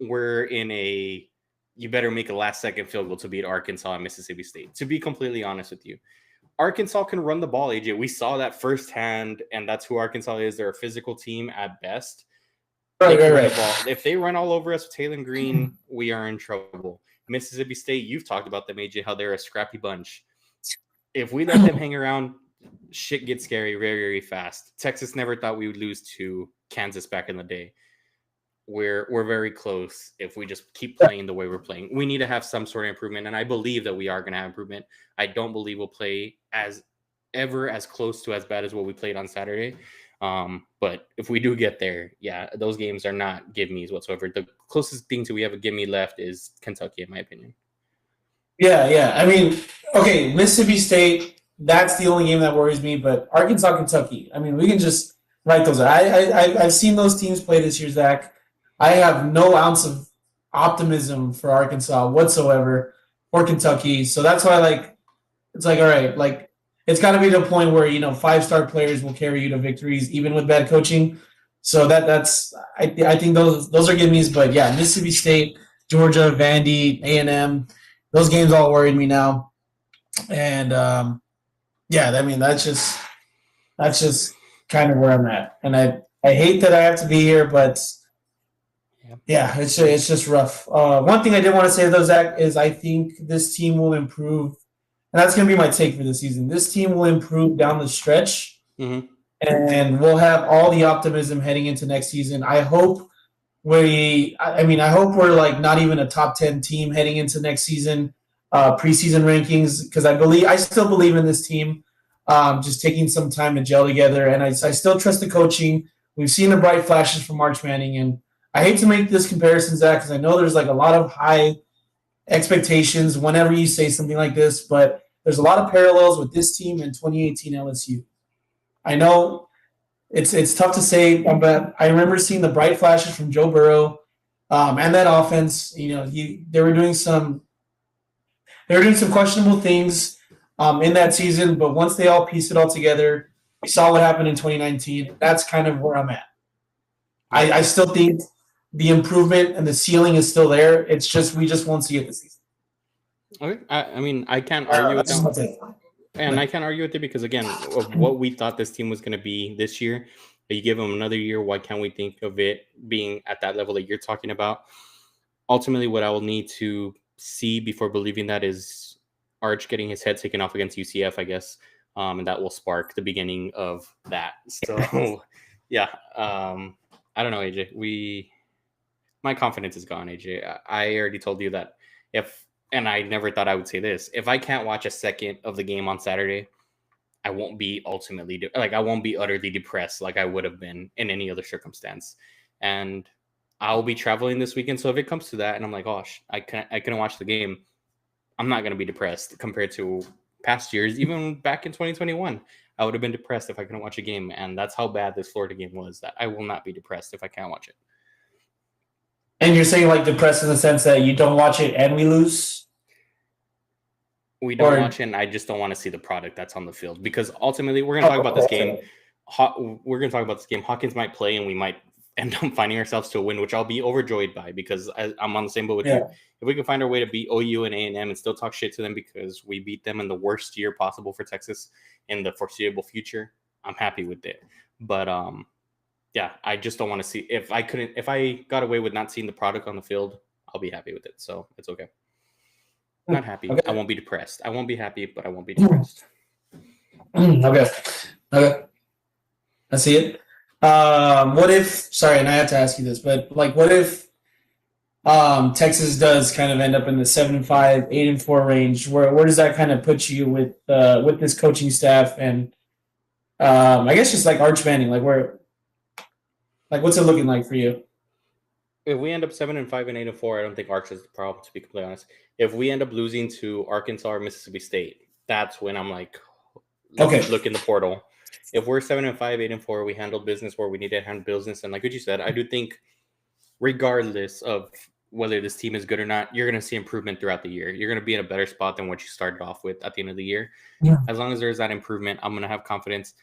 we're in a you better make a last-second field goal to beat Arkansas and Mississippi State. To be completely honest with you, Arkansas can run the ball, AJ. We saw that firsthand, and that's who Arkansas is. They're a physical team at best. Right. If they run all over us with Taylor Green, we are in trouble. Mississippi State, you've talked about them, AJ, how they're a scrappy bunch. If we let them hang around, shit gets scary very, very fast. Texas never thought we would lose to Kansas back in the day. We're very close if we just keep playing the way we're playing. We need to have some sort of improvement, and I believe that we are going to have improvement. I don't believe we'll play as close to as bad as what we played on Saturday. But if we do get there, those games are not give-me's whatsoever. The closest thing to we have a give-me left is Kentucky, in my opinion. Yeah. I mean, okay, Mississippi State, that's the only game that worries me, but Arkansas, Kentucky, I mean, we can just write those out. I've seen those teams play this year, Zach. I have no ounce of optimism for Arkansas whatsoever or Kentucky. So that's why, it's like, all right, it's got to be to a point where, 5-star players will carry you to victories, even with bad coaching. So I think those are gimmies. But, yeah, Mississippi State, Georgia, Vandy, A&M, those games all worried me now. And, I mean, that's just kind of where I'm at. And I hate that I have to be here, but – yeah, it's just rough. One thing I did want to say, though, Zach, is I think this team will improve, and that's going to be my take for the season. This team will improve down the stretch, and we'll have all the optimism heading into next season. I hope we're not even a top 10 team heading into next season, preseason rankings, because I still believe in this team, just taking some time to gel together, and I still trust the coaching. We've seen the bright flashes from March Manning, and I hate to make this comparison, Zach, because I know there's a lot of high expectations whenever you say something like this, but there's a lot of parallels with this team and 2018 LSU. I know it's tough to say, but I remember seeing the bright flashes from Joe Burrow and that offense. They were doing some questionable things in that season, but once they all pieced it all together, we saw what happened in 2019. That's kind of where I'm at. I still think the improvement and the ceiling is still there. It's just we just won't see it this season. Okay, I mean, I can't argue with that, and I can't argue with it because again, of what we thought this team was going to be this year, you give them another year. Why can't we think of it being at that level that you're talking about? Ultimately, what I will need to see before believing that is Arch getting his head taken off against UCF, I guess, and that will spark the beginning of that. So, yeah, I don't know, AJ. My confidence is gone, AJ. I already told you that and I never thought I would say this, if I can't watch a second of the game on Saturday, I won't be I won't be utterly depressed like I would have been in any other circumstance. And I'll be traveling this weekend. So if it comes to that and I'm like, gosh, I couldn't watch the game, I'm not going to be depressed compared to past years. Even back in 2021, I would have been depressed if I couldn't watch a game. And that's how bad this Florida game was, that I will not be depressed if I can't watch it. And you're saying depressed in the sense that you don't watch it and we lose? We don't watch it, and I just don't want to see the product that's on the field. Because ultimately, we're going to talk about this game. We're going to talk about this game. Hawkins might play, and we might end up finding ourselves to a win, which I'll be overjoyed by because I'm on the same boat with you. If we can find our way to beat OU and A&M and still talk shit to them because we beat them in the worst year possible for Texas in the foreseeable future, I'm happy with it. But I just don't want to see if I got away with not seeing the product on the field, I'll be happy with it. So it's okay. Not happy. Okay. I won't be depressed. I won't be happy, but I won't be depressed. Okay. I see it. What if? Sorry, and I have to ask you this, but like, what if Texas does kind of end up in the 7-5, 8-4 range? Where does that kind of put you with this coaching staff and I guess just like Arch Manning, like what's it looking like for you? If we end up 7-5 and 8-4, I don't think Arch is the problem. To be completely honest, if we end up losing to Arkansas or Mississippi State, that's when I'm like, Okay. look in the portal. If we're 7-5, 8-4, we handle business where we need to handle business, and like what you said, I do think, regardless of whether this team is good or not, you're going to see improvement throughout the year. You're going to be in a better spot than what you started off with at the end of the year. Yeah. As long as there's that improvement, I'm going to have confidence.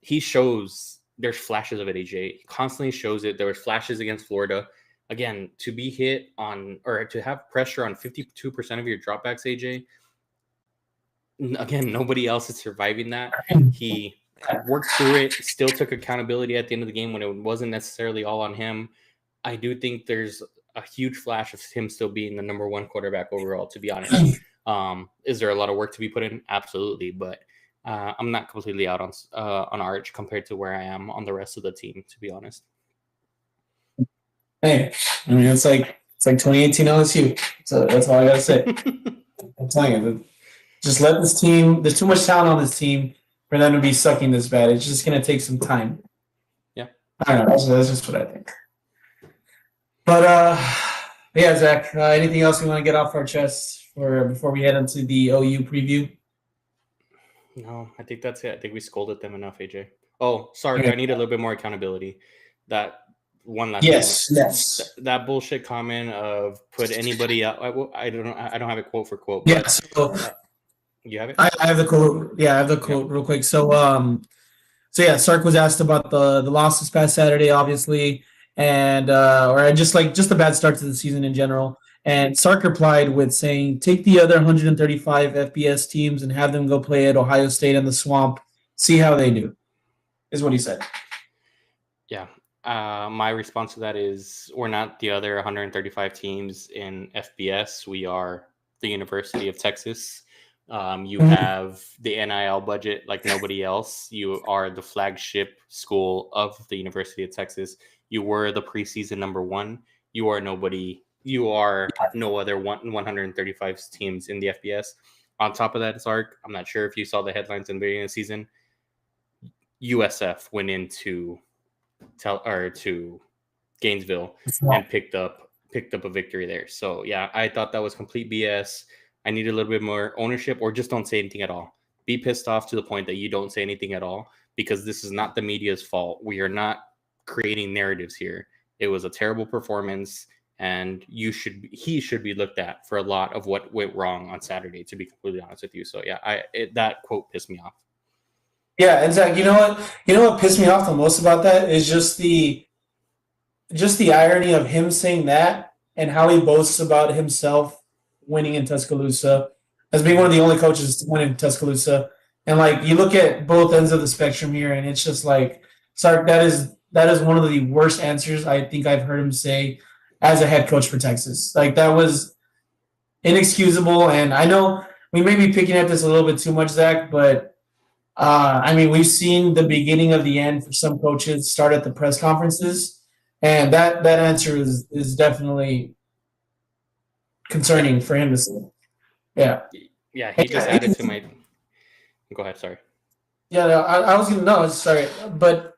He shows there's flashes of it, AJ. He constantly shows it. There was flashes against Florida. Again, to be hit on or to have pressure on 52% of your dropbacks, AJ, again, nobody else is surviving that. He worked through it, still took accountability at the end of the game when it wasn't necessarily all on him. I do think there's a huge flash of him still being the number one quarterback overall, to be honest. Is there a lot of work to be put in? Absolutely. But I'm not completely out on Arch compared to where I am on the rest of the team, to be honest. Hey, I mean, it's like 2018 LSU. So that's all I gotta say. I'm telling you, just let this team. There's too much talent on this team for them to be sucking this bad. It's just gonna take some time. Yeah, I don't know. That's just what I think. But yeah, Zach. Anything else we want to get off our chests before we head into the OU preview? No, I think that's it. I think we scolded them enough, AJ. Oh, sorry, I need a little bit more accountability. That one last yes. That bullshit comment of put anybody out. I don't know. I don't have a quote for quote. Yeah. So, you have it? I have the quote. Yeah, I have the quote real quick. So yeah, Sark was asked about the loss this past Saturday, obviously, and or just the bad start to the season in general. And Sark replied with saying, "Take the other 135 FBS teams and have them go play at Ohio State in the Swamp. See how they do." Is what he said. Yeah. My response to that is we're not the other 135 teams in FBS. We are the University of Texas. You have the NIL budget like nobody else. You are the flagship school of the University of Texas. You were the preseason number one. You are nobody. You are no other 135 teams in the FBS. On top of that, Sark, I'm not sure if you saw the headlines in the beginning of the season. USF went into to Gainesville and picked up a victory there. So yeah, I thought that was complete BS. I need a little bit more ownership, or just don't say anything at all. Be pissed off to the point that you don't say anything at all, because this is not the media's fault. We are not creating narratives here. It was a terrible performance, and he should be looked at for a lot of what went wrong on Saturday, to be completely honest with you. So yeah, that quote pissed me off. Yeah, and Zach, you know what? You know what pissed me off the most about that is just the irony of him saying that and how he boasts about himself winning in Tuscaloosa as being one of the only coaches to win in Tuscaloosa. And like you look at both ends of the spectrum here, and it's just like, Sark, that is one of the worst answers I think I've heard him say as a head coach for Texas. Like that was inexcusable. And I know we may be picking at this a little bit too much, Zach, but I mean, we've seen the beginning of the end for some coaches start at the press conferences, and that answer is definitely concerning for him to say. Yeah. Yeah, he just added to my. Go ahead. Sorry. Yeah, no, I was gonna know. Sorry, but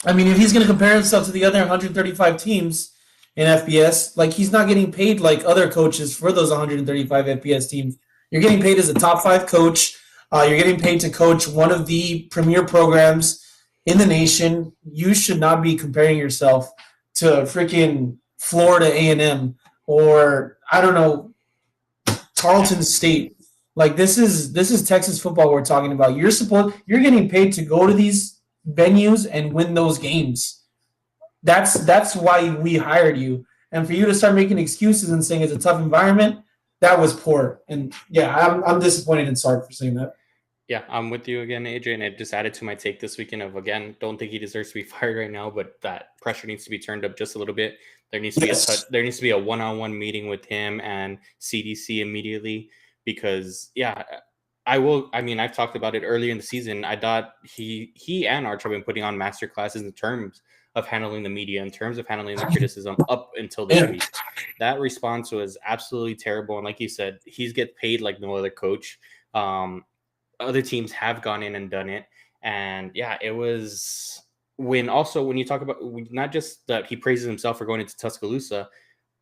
I mean, if he's gonna compare himself to the other 135 teams in FBS, like he's not getting paid like other coaches for those 135 FBS teams. You're getting paid as a top 5 coach. You're getting paid to coach one of the premier programs in the nation. You should not be comparing yourself to freaking Florida A&M or I don't know, Tarleton State. Like this is Texas football we're talking about. You're getting paid to go to these venues and win those games. That's why we hired you. And for you to start making excuses and saying it's a tough environment, that was poor. And yeah, I'm disappointed in Sark for saying that. Yeah, I'm with you again, AJ, and it just added to my take this weekend of, again, don't think he deserves to be fired right now, but that pressure needs to be turned up just a little bit. There needs to be a one-on-one meeting with him and CDC immediately, because I will. I mean, I've talked about it earlier in the season. I thought he and Arch have been putting on master classes in terms of handling the media, in terms of handling the criticism up until this week. That response was absolutely terrible. And like you said, he's get paid like no other coach. Other teams have gone in and done it. And yeah, it was when you talk about not just that he praises himself for going into Tuscaloosa,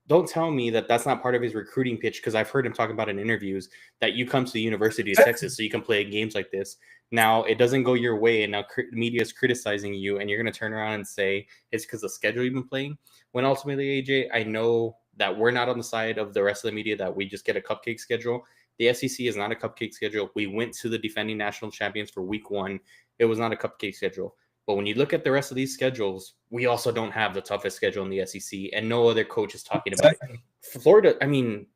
don't tell me that that's not part of his recruiting pitch, because I've heard him talk about in interviews that you come to the University of Texas so you can play games like this. Now it doesn't go your way, and now media is criticizing you, and you're going to turn around and say it's because the schedule you've been playing. When ultimately, AJ, I know that we're not on the side of the rest of the media that we just get a cupcake schedule. The SEC is not a cupcake schedule. We went to the defending national champions for week 1. It was not a cupcake schedule. But when you look at the rest of these schedules, we also don't have the toughest schedule in the SEC, and no other coach is talking about it. Florida, I mean,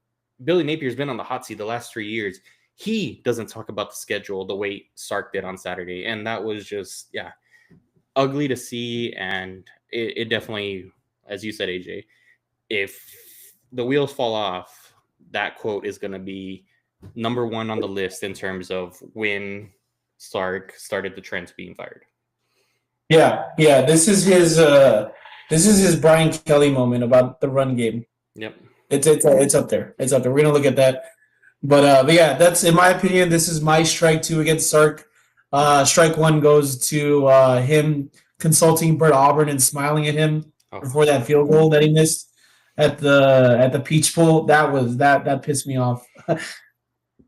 Billy Napier's been on the hot seat the last 3 years. He doesn't talk about the schedule the way Sark did on Saturday, and that was just, ugly to see. And it definitely, as you said, AJ, if the wheels fall off, that quote is going to be number 1 on the list in terms of when Sark started the trend to being fired. Yeah. This is his Brian Kelly moment about the run game. Yep. It's up there. It's up there. We're gonna look at that. But yeah, that's, in my opinion, this is my strike 2 against Sark. Strike 1 goes to him consulting Bert Auburn and smiling at him before that field goal that he missed at the Peach Bowl. That pissed me off.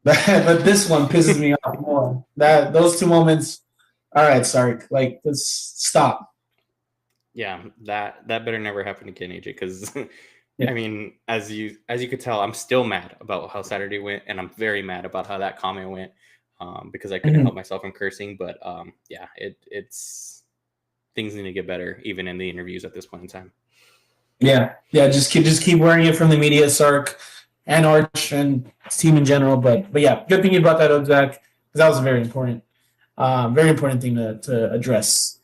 But this one pisses me off more. Those 2 moments. All right, Sark. Like, let's stop. Yeah, that better never happen again, AJ. Because I mean, as you could tell, I'm still mad about how Saturday went, and I'm very mad about how that comment went, because I couldn't help myself from cursing. But yeah, it's things need to get better, even in the interviews at this point in time. Yeah. Just keep wearing it from the media, Sark and Arch and team in general. But yeah, good thing you brought that up, Zach, because that was very important thing to address.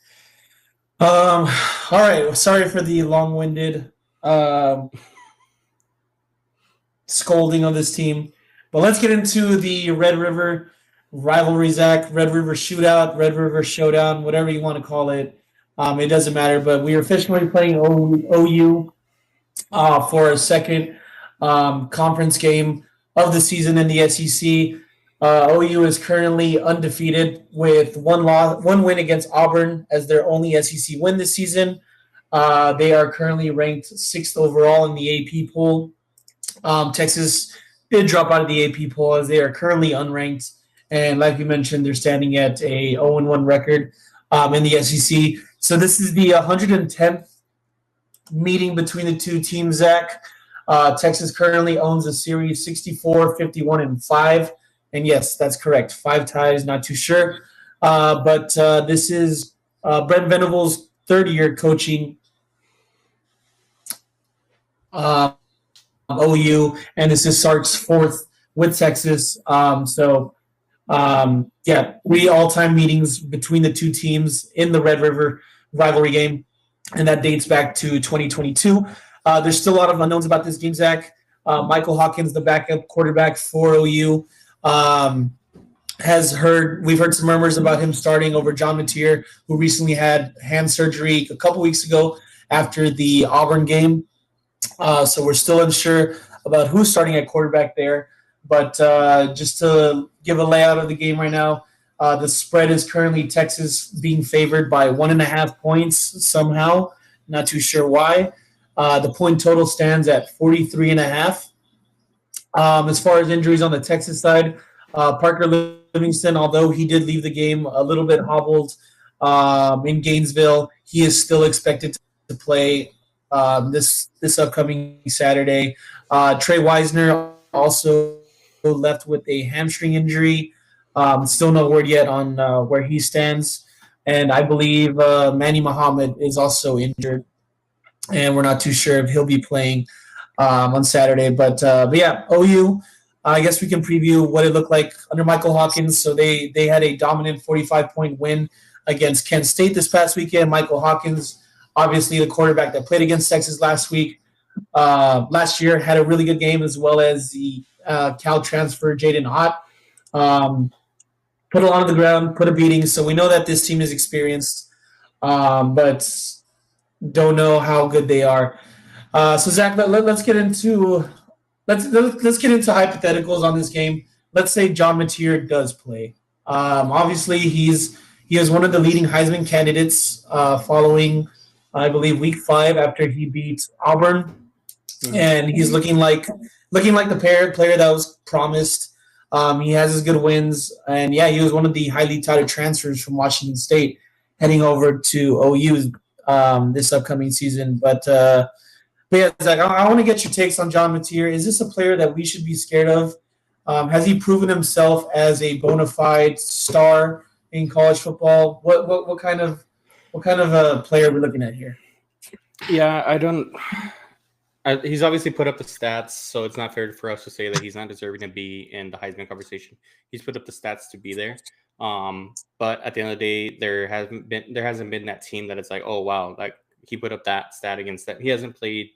All right. Sorry for the long-winded scolding of this team, but let's get into the Red River rivalry, Zach. Red River shootout, Red River showdown, whatever you want to call it. It doesn't matter, but we are officially playing OU for a second conference game of the season in the SEC. OU is currently undefeated with one win against Auburn as their only SEC win this season. They are currently ranked 6th overall in the AP poll. Texas did drop out of the AP poll as they are currently unranked. And like we mentioned, they're standing at a 0-1 record in the SEC. So this is the 110th meeting between the 2 teams, Zach. Texas currently owns a series 64, 51, and 5. And yes, that's correct. 5 ties, not too sure. But this is Brent Venables' 3rd year coaching OU, and this is Sark's 4th with Texas. Yeah, 3 all-time meetings between the 2 teams in the Red River rivalry game, and that dates back to 2022. There's still a lot of unknowns about this game, Zach. Michael Hawkins, the backup quarterback for OU, we've heard some murmurs about him starting over John Mateer, who recently had hand surgery a couple weeks ago after the Auburn game. So we're still unsure about who's starting at quarterback there. But just to give a layout of the game right now, the spread is currently Texas being favored by 1.5 points somehow. Not too sure why. The point total stands at 43.5. As far as injuries on the Texas side, Parker Livingston, although he did leave the game a little bit hobbled in Gainesville, he is still expected to play this upcoming Saturday. Trey Wisner also left with a hamstring injury. Still no word yet on where he stands. And I believe Manny Muhammad is also injured, and we're not too sure if he'll be playing on Saturday. But yeah, OU, I guess we can preview what it looked like under Michael Hawkins. So they had a dominant 45-point win against Kent State this past weekend. Michael Hawkins, obviously the quarterback that played against Texas last year, had a really good game, as well as the Cal transfer Jaden Ott. put a lot on the ground, put a beating. So we know that this team is experienced, but don't know how good they are. So Zach, let's get into let's get into hypotheticals on this game. Let's say John Mateer does play. Obviously, he is one of the leading Heisman candidates following, I believe, Week 5 after he beat Auburn, and he's looking like the player that was promised. He has his good wins, and yeah, he was one of the highly touted transfers from Washington State, heading over to OU this upcoming season. But yeah, Zach, I want to get your takes on John Mateer. Is this a player that we should be scared of? Has he proven himself as a bona fide star in college football? What kind of a player are we looking at here? Yeah, he's obviously put up the stats, so it's not fair for us to say that he's not deserving to be in the Heisman conversation. He's put up the stats to be there. But at the end of the day, there hasn't been that team that it's like, oh wow, like he put up that stat against that. He hasn't played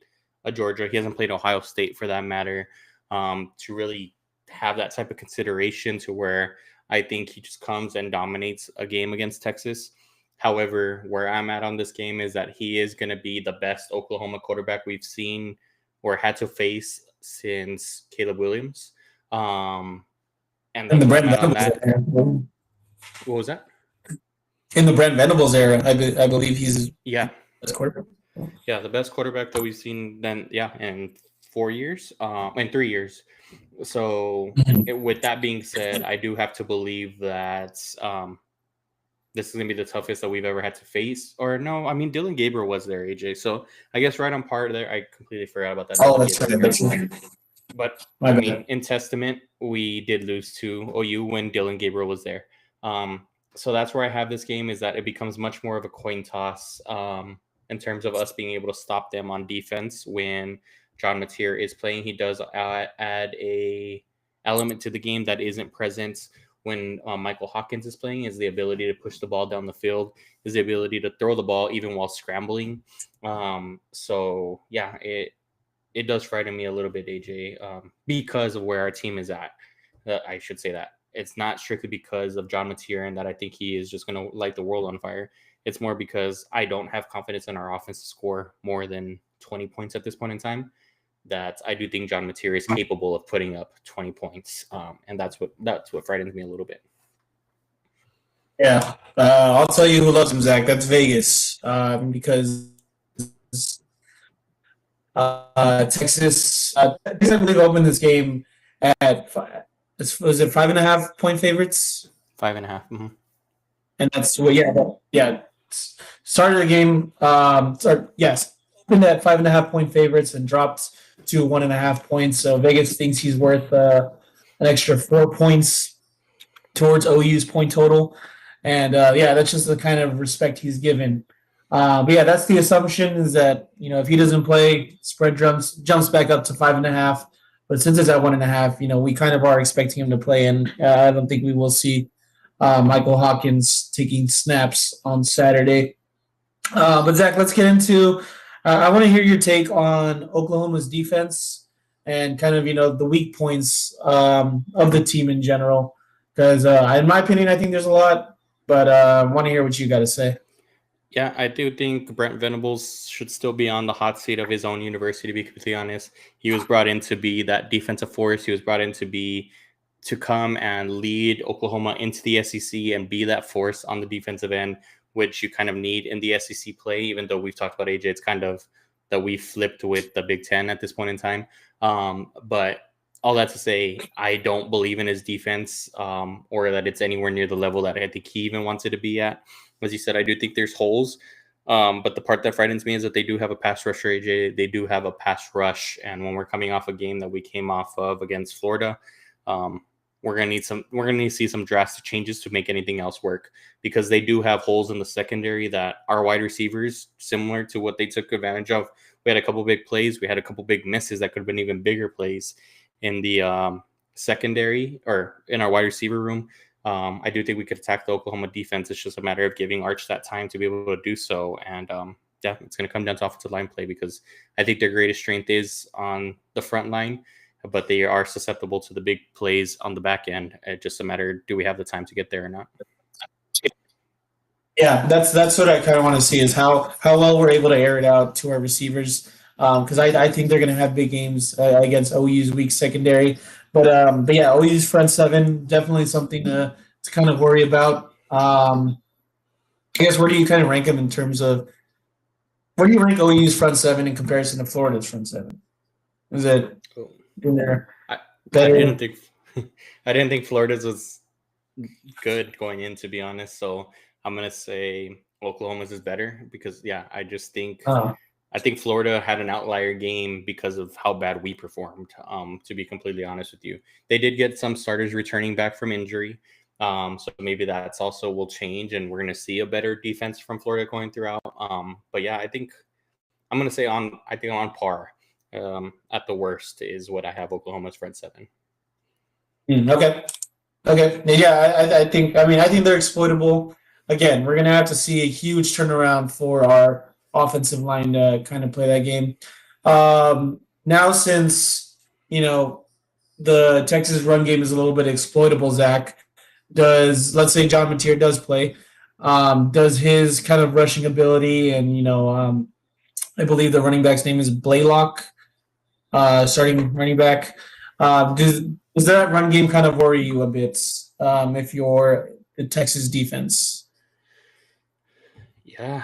a Georgia, he hasn't played Ohio State for that matter, to really have that type of consideration to where I think he just comes and dominates a game against Texas. However, where I'm at on this game is that he is going to be the best Oklahoma quarterback we've seen or had to face since Caleb Williams. And In the Brent on Venables that, era. what was that? In the Brent Venables era, I believe he's Yeah, best quarterback. yeah, the best quarterback that we've seen then, yeah, in 4 years, in 3 years. So with that being said, I do have to believe that this is going to be the toughest that we've ever had to face. Or no, I mean, Dylan Gabriel was there, AJ. So I guess right on par there. I completely forgot about that. Oh, that's right. That's right. But My I bad. mean, in testament, we did lose to OU when Dylan Gabriel was there. So that's where I have this game, is that it becomes much more of a coin toss in terms of us being able to stop them on defense when John Mateer is playing. He does add a element to the game that isn't present when Michael Hawkins is playing, is the ability to push the ball down the field, is the ability to throw the ball even while scrambling. So yeah, it does frighten me a little bit, AJ, because of where our team is at. I should say that. It's not strictly because of John Mateer and that I think he is just going to light the world on fire. It's more because I don't have confidence in our offense to score more than 20 points at this point in time. That I do think John Mateer is capable of putting up 20 points, and that's what frightens me a little bit. Yeah, I'll tell you who loves him, Zach. That's Vegas, because Texas, I believe, opened this game at was it 5.5 point favorites? 5.5. Mm-hmm. And that's what, yeah. Started the game, yes, opened at 5.5 point favorites and dropped to 1.5 points. So Vegas thinks he's worth an extra 4 points towards OU's point total. And that's just the kind of respect he's given. But yeah, that's the assumption, is that, if he doesn't play, spread jumps back up to 5.5. But since it's at 1.5, we kind of are expecting him to play, and I don't think we will see Michael Hawkins taking snaps on Saturday. But Zach, let's get into. I want to hear your take on Oklahoma's defense and kind of the weak points of the team in general. Because in my opinion, I think there's a lot, but I want to hear what you got to say. Yeah, I do think Brent Venables should still be on the hot seat of his own university, to be completely honest. He was brought in to be that defensive force. He was brought in to come and lead Oklahoma into the SEC and be that force on the defensive end, which you kind of need in the SEC play, even though we've talked about AJ, it's kind of that we flipped with the Big Ten at this point in time. But all that to say, I don't believe in his defense or that it's anywhere near the level that I think he even wants it to be at. As you said, I do think there's holes. But the part that frightens me is that they do have a pass rusher, AJ. They do have a pass rush. And when we're coming off a game that we came off of against Florida, we're gonna need to see some drastic changes to make anything else work, because they do have holes in the secondary that our wide receivers, similar to what they took advantage of. We had a couple big plays. We had a couple big misses that could have been even bigger plays in the secondary or in our wide receiver room. I do think we could attack the Oklahoma defense. It's just a matter of giving Arch that time to be able to do so. And it's going to come down to offensive line play, because I think their greatest strength is on the front line. but they are susceptible to the big plays on the back end. It's just a matter, do we have the time to get there or not? Yeah, that's what I kind of want to see is how well we're able to air it out to our receivers. Because I think they're going to have big games against OU's weak secondary. But yeah, OU's front seven definitely something to kind of worry about. I guess where do you kind of rank them in terms of where do you rank OU's front seven in comparison to Florida's front seven? Is it in there? I didn't think I didn't think Florida's was good going in, to be honest. So I'm gonna say Oklahoma's is better because I just think I think Florida had an outlier game because of how bad we performed. To be completely honest with you, they did get some starters returning back from injury. So maybe that's also will change, and we're going to see a better defense from Florida going throughout. But yeah, I think I'm going to say on par. At the worst is what I have Oklahoma's front seven. Okay. Yeah, I think they're exploitable. Again, we're going to have to see a huge turnaround for our offensive line to kind of play that game. Now, since, the Texas run game is a little bit exploitable, Zach, let's say John Mateer does play, does his kind of rushing ability and, I believe the running back's name is Blaylock, starting running back. Does that run game kind of worry you a bit if you're the Texas defense? Yeah.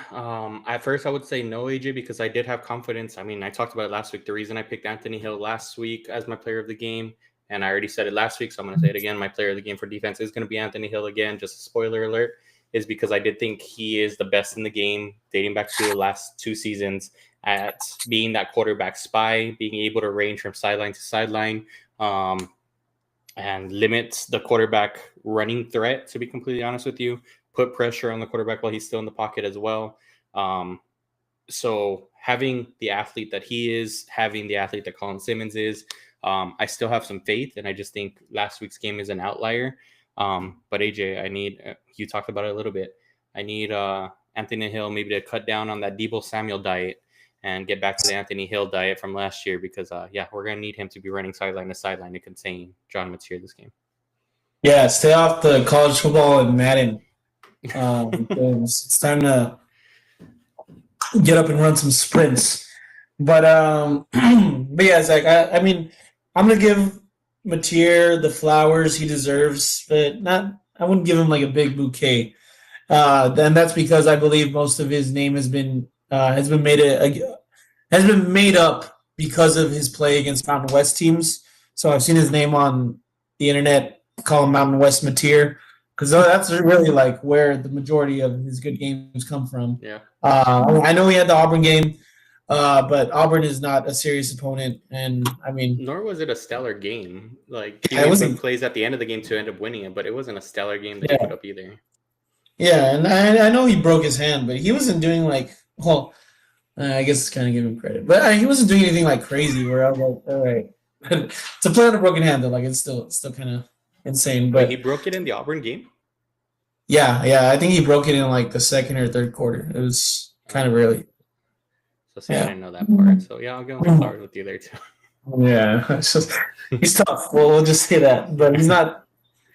At first, I would say no, AJ, because I did have confidence. I mean, I talked about it last week. The reason I picked Anthony Hill last week as my player of the game, and I already said it last week, so I'm going to say it again. My player of the game for defense is going to be Anthony Hill again. Just a spoiler alert, is because I did think he is the best in the game, dating back to the last 2 seasons, at being that quarterback spy, being able to range from sideline to sideline, and limit the quarterback running threat, to be completely honest with you. Put pressure on the quarterback while he's still in the pocket as well. So having the athlete that he is, having the athlete that Colin Simmons is, I still have some faith, and I just think last week's game is an outlier. But AJ, I need you talked about it a little bit. I need Anthony Hill maybe to cut down on that Deebo Samuel diet and get back to the Anthony Hill diet from last year because, we're going to need him to be running sideline to sideline to contain John Mateer this game. Yeah, stay off the college football and Madden. It's time to get up and run some sprints. But yeah, Zach, I mean, I'm going to give Mateer the flowers he deserves, but I wouldn't give him like a big bouquet. And that's because I believe most of his name has been made up because of his play against Mountain West teams. So I've seen his name on the internet, call him Mountain West Mateer, because that's really like where the majority of his good games come from. Yeah. I know he had the Auburn game, but Auburn is not a serious opponent, and I mean, nor was it a stellar game. Like he it made plays at the end of the game to end up winning it, but it wasn't a stellar game that he put up either. Yeah, and I know he broke his hand, but he wasn't doing like I guess it's kind of giving him credit, but he wasn't doing anything like crazy. Where I was like, all right, to play on a broken hand, though, like it's still kind of insane. But he broke it in the Auburn game. Yeah, I think he broke it in like the second or third quarter. It was kind of early. So see, I didn't know that part. So yeah, I'll go with you there too. Yeah, it's just he's tough. Well, we'll just say that, but he's not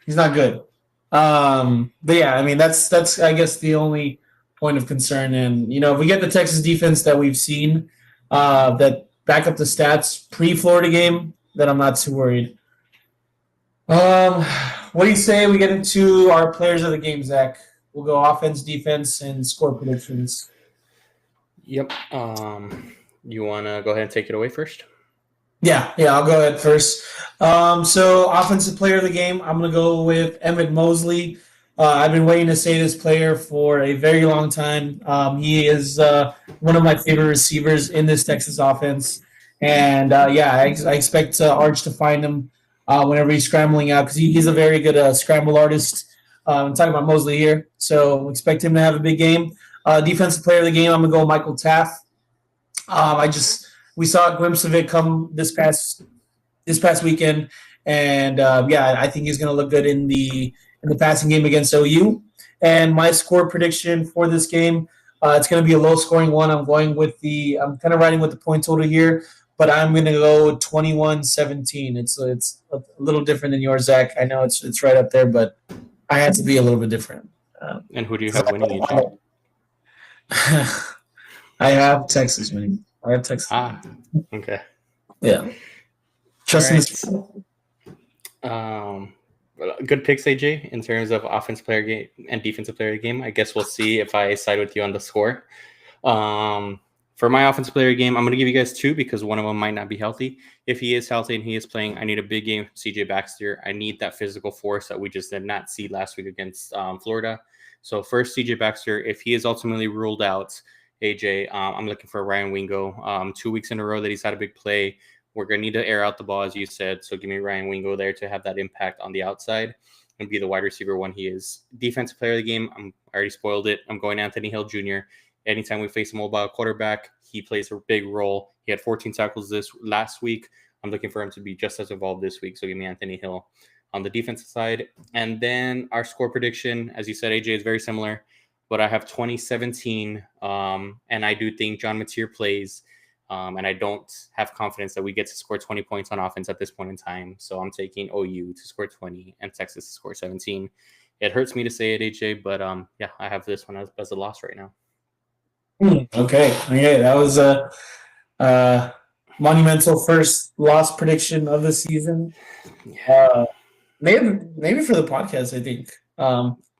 good. But yeah, I mean that's I guess the only point of concern. And if we get the Texas defense that we've seen that back up the stats pre-Florida game, then I'm not too worried. What do you say we get into our players of the game, Zach? We'll go offense, defense, and score predictions. Yep. You want to go ahead and take it away first? Yeah, I'll go ahead first. So offensive player of the game, I'm going to go with Emmett Mosley. I've been waiting to say this player for a very long time. He is one of my favorite receivers in this Texas offense. And, I expect Arch to find him whenever he's scrambling out because he's a very good scramble artist. I'm talking about Mosley here. So expect him to have a big game. Defensive player of the game, I'm going to go Michael Taft. We saw a glimpse of it come this past weekend. And, I think he's going to look good in the passing game against OU. And my score prediction for this game, it's going to be a low-scoring one. I'm kind of riding with the point total here. but I'm going to go 21-17. It's a little different than yours, Zach. I know it's right up there, but I had to be a little bit different. And who do you have winning, AJ? I have Texas winning. I have Texas. Okay. Yeah. Trust in this. Good picks, AJ, in terms of offensive player game and defensive player game. I guess we'll see if I side with you on the score. For my offensive player game, I'm going to give you guys 2 because one of them might not be healthy. If he is healthy and he is playing, I need a big game from CJ Baxter. I need that physical force that we just did not see last week against Florida. So first, CJ Baxter. If he is ultimately ruled out, AJ, I'm looking for Ryan Wingo. 2 weeks in a row that he's had a big play. We're going to need to air out the ball, as you said. So give me Ryan Wingo there to have that impact on the outside and be the wide receiver when he is. Defensive player of the game, I already spoiled it. I'm going Anthony Hill Jr. Anytime we face a mobile quarterback, he plays a big role. He had 14 tackles last week. I'm looking for him to be just as involved this week. So give me Anthony Hill on the defensive side. And then our score prediction, as you said, AJ, is very similar. But I have 2017, and I do think John Mateer plays. And I don't have confidence that we get to score 20 points on offense at this point in time. So I'm taking OU to score 20 and Texas to score 17. It hurts me to say it, AJ, but yeah, I have this one as a loss right now. Okay. That was a monumental first loss prediction of the season. Maybe for the podcast, I think.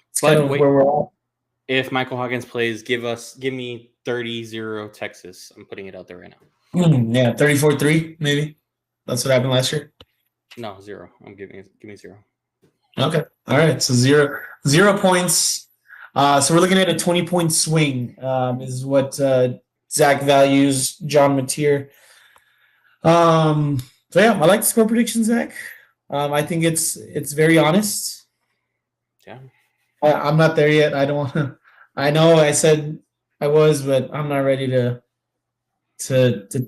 It's kind of where we're at. If Michael Hawkins plays, give me 30-0 Texas. I'm putting it out there right now. Yeah, 34-3, maybe. That's what happened last year. No, 0. Give me 0. Okay. All right. So 0 points. So we're looking at a 20-point swing. Is what Zach values John Mateer. So yeah, I like the score prediction, Zach. I think it's very honest. Yeah. I'm not there yet. I don't. I know I said I was, but I'm not ready to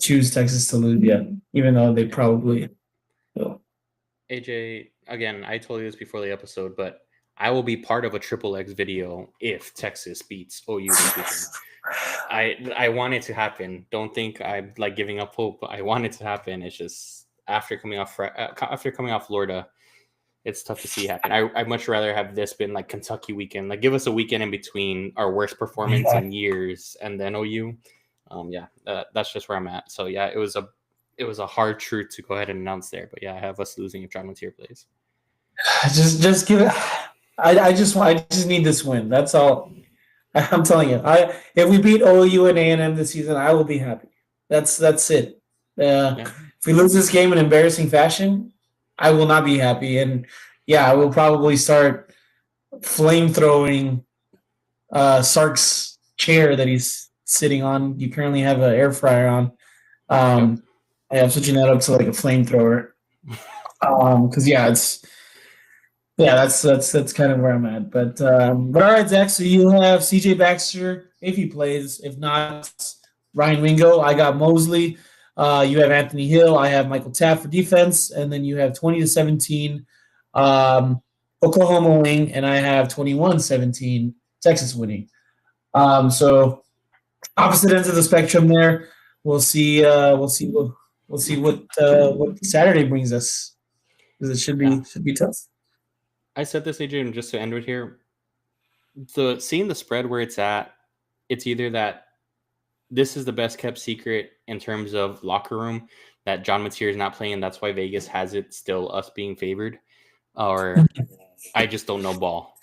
choose Texas to lose yet, even though they probably will. AJ, again, I told you this before the episode, but I will be part of a Triple X video if Texas beats OU this weekend. I want it to happen. Don't think I'm like giving up hope. I want it to happen. It's just after coming off Florida, it's tough to see happen. I'd much rather have this been like Kentucky weekend. Like give us a weekend in between our worst performance in years and then OU. That's just where I'm at. So yeah, it was a hard truth to go ahead and announce there. But yeah, I have us losing if John Mateer plays. Just give it. I just need this win. That's all. I'm telling you. If we beat OU and A&M this season, I will be happy. That's it. If we lose this game in embarrassing fashion, I will not be happy. And yeah, I will probably start flamethrowing Sark's chair that he's sitting on. You currently have an air fryer on. I'm switching that up to like a flamethrower. Because that's kind of where I'm at. But all right, Zach. So you have CJ Baxter if he plays. If not, Ryan Wingo. I got Mosley. You have Anthony Hill. I have Michael Taft for defense, and then you have 20-17 Oklahoma winning, and I have 21-17 Texas winning. So opposite ends of the spectrum there. We'll see. We'll see what Saturday brings us, because it should be tough. I said this, Adrian, just to end with here. Seeing the spread where it's at, it's either that this is the best kept secret in terms of locker room that John Mateer is not playing. That's why Vegas has it still us being favored, or I just don't know ball.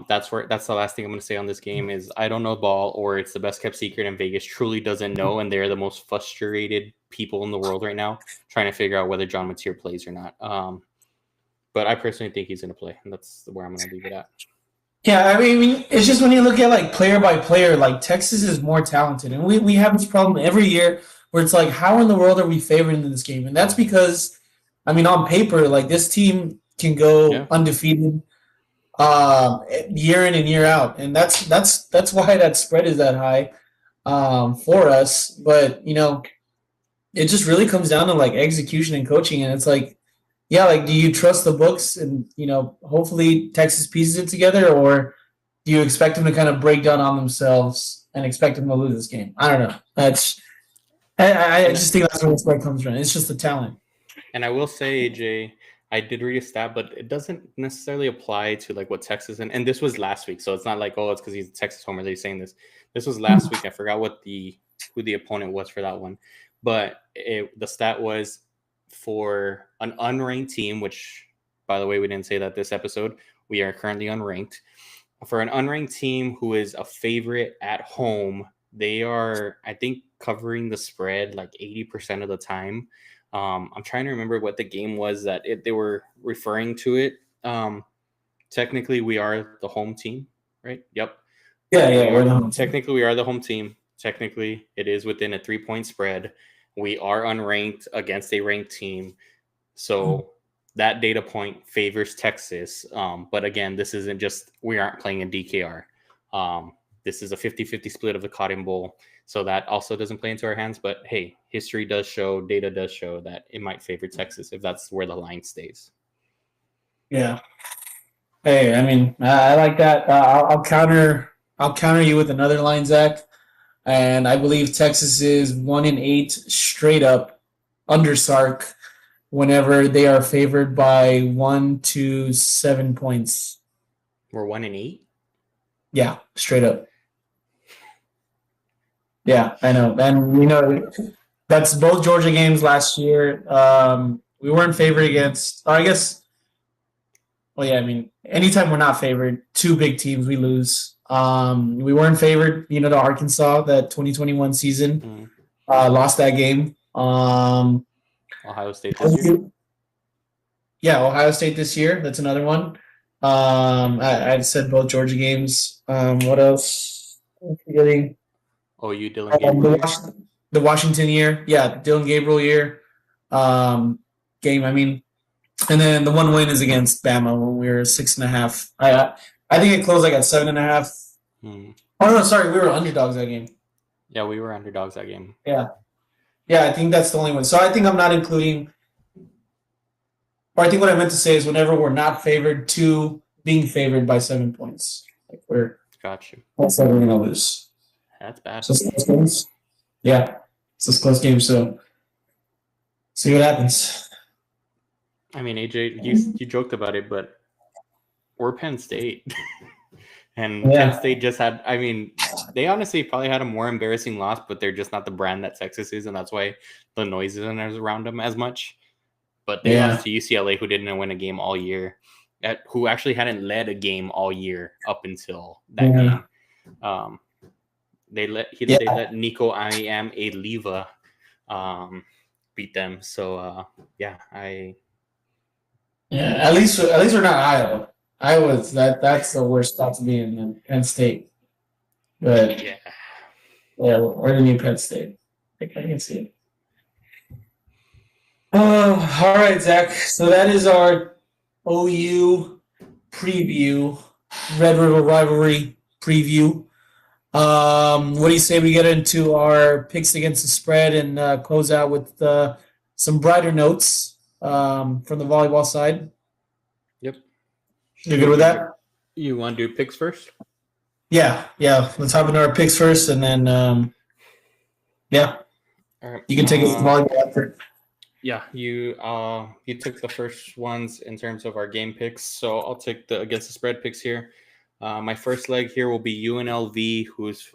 That's the last thing I'm going to say on this game is I don't know ball, or it's the best kept secret and Vegas truly doesn't know. And they're the most frustrated people in the world right now trying to figure out whether John Mateer plays or not. But I personally think he's going to play, and that's where I'm going to leave it at. Yeah, I mean, it's just when you look at like player by player, like Texas is more talented, and we have this problem every year where it's like, how in the world are we favored in this game? And that's because, I mean, on paper, like this team can go undefeated year in and year out, and that's why that spread is that high for us. But you know, it just really comes down to like execution and coaching, and it's like, yeah, like, do you trust the books and, you know, hopefully Texas pieces it together, or do you expect them to kind of break down on themselves and expect them to lose this game? I don't know. I And just think that's where the spread comes from. It's just the talent. And I will say, AJ, I did read a stat, but it doesn't necessarily apply to like what Texas and this was last week, so it's not like, oh, it's because he's a Texas homer that he's saying this. This was last week. I forgot who the opponent was for that one, but the stat was for an unranked team, which, by the way, we didn't say that this episode. We are currently unranked. For an unranked team who is a favorite at home, they are, I think, covering the spread like 80% of the time. I'm trying to remember what the game was that they were referring to it. Technically, we are the home team, right? Yep. Yeah. Technically, we are the home team. Technically, it is within a 3-point spread. We are unranked against a ranked team. So that data point favors Texas. But again, this isn't just, we aren't playing in DKR. This is a 50-50 split of the Cotton Bowl. So that also doesn't play into our hands. But hey, history does show, data does show that it might favor Texas if that's where the line stays. Yeah. Hey, I mean, I like that. I'll counter you with another line, Zach. And I believe Texas is 1-8 straight up under Sark whenever they are favored by 1 to 7 points. We're 1-8? Yeah, straight up. Yeah, I know. And that's both Georgia games last year. We weren't favored against, I guess, well, yeah, I mean, anytime we're not favored, two big teams, we lose. We weren't favored, to Arkansas, that 2021 season. Lost that game. Ohio State this year? Yeah, Ohio State this year. That's another one. I said both Georgia games. What else? I'm forgetting. You Dylan Gabriel. The Washington year. Yeah, Dylan Gabriel year. Game, I mean. And then the one win is against Bama when we were 6.5. I think it closed like at 7.5. Oh, no, sorry. We were underdogs that game. Yeah, we were underdogs that game. Yeah. Yeah, I think that's the only one. So I think I'm not including, or I think what I meant to say is whenever we're not favored to being favored by 7 points. Like got you. That's what we're going to lose. That's bad. So it's close games. Yeah. It's a close game. So see what happens. I mean, AJ, you joked about it, but we're Penn State. And Penn State just had, I mean, they honestly probably had a more embarrassing loss, but they're just not the brand that Texas is, and that's why the noise isn't around them as much. But they lost to UCLA, who didn't win a game all year, who actually hadn't led a game all year up until that game. They let Nico Iamaleava beat them. So at least we're not Iowa. Iowa's that's the worst spot to be in Penn State. But yeah, we're the new Penn State. I can see it. All right, Zach. So that is our OU preview, Red River Rivalry preview. What do you say we get into our picks against the spread and close out with some brighter notes from the volleyball side? Yep. You good with that? You want to do picks first? Yeah. Let's hop into our picks first, and then all right. You can take it from volleyball after. Yeah, you took the first ones in terms of our game picks, so I'll take the against the spread picks here. My first leg here will be UNLV, who is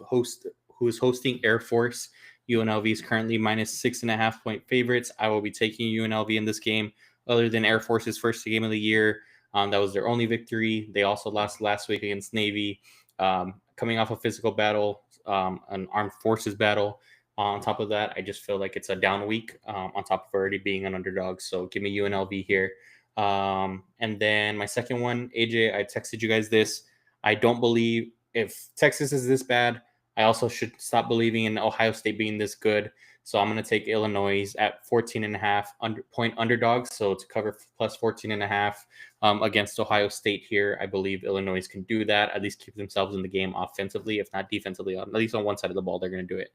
hosting Air Force. UNLV is currently -6.5 point favorites. I will be taking UNLV in this game. Other than Air Force's first game of the year, that was their only victory. They also lost last week against Navy, coming off a physical battle, an armed forces battle. On top of that, I just feel like it's a down week on top of already being an underdog. So give me UNLV here. And then my second one, AJ, I texted you guys this. I don't believe if Texas is this bad, I also should stop believing in Ohio State being this good. So I'm going to take Illinois at 14.5 point underdogs. So to cover plus 14.5 against Ohio State here, I believe Illinois can do that, at least keep themselves in the game offensively, if not defensively. At least on one side of the ball, they're going to do it.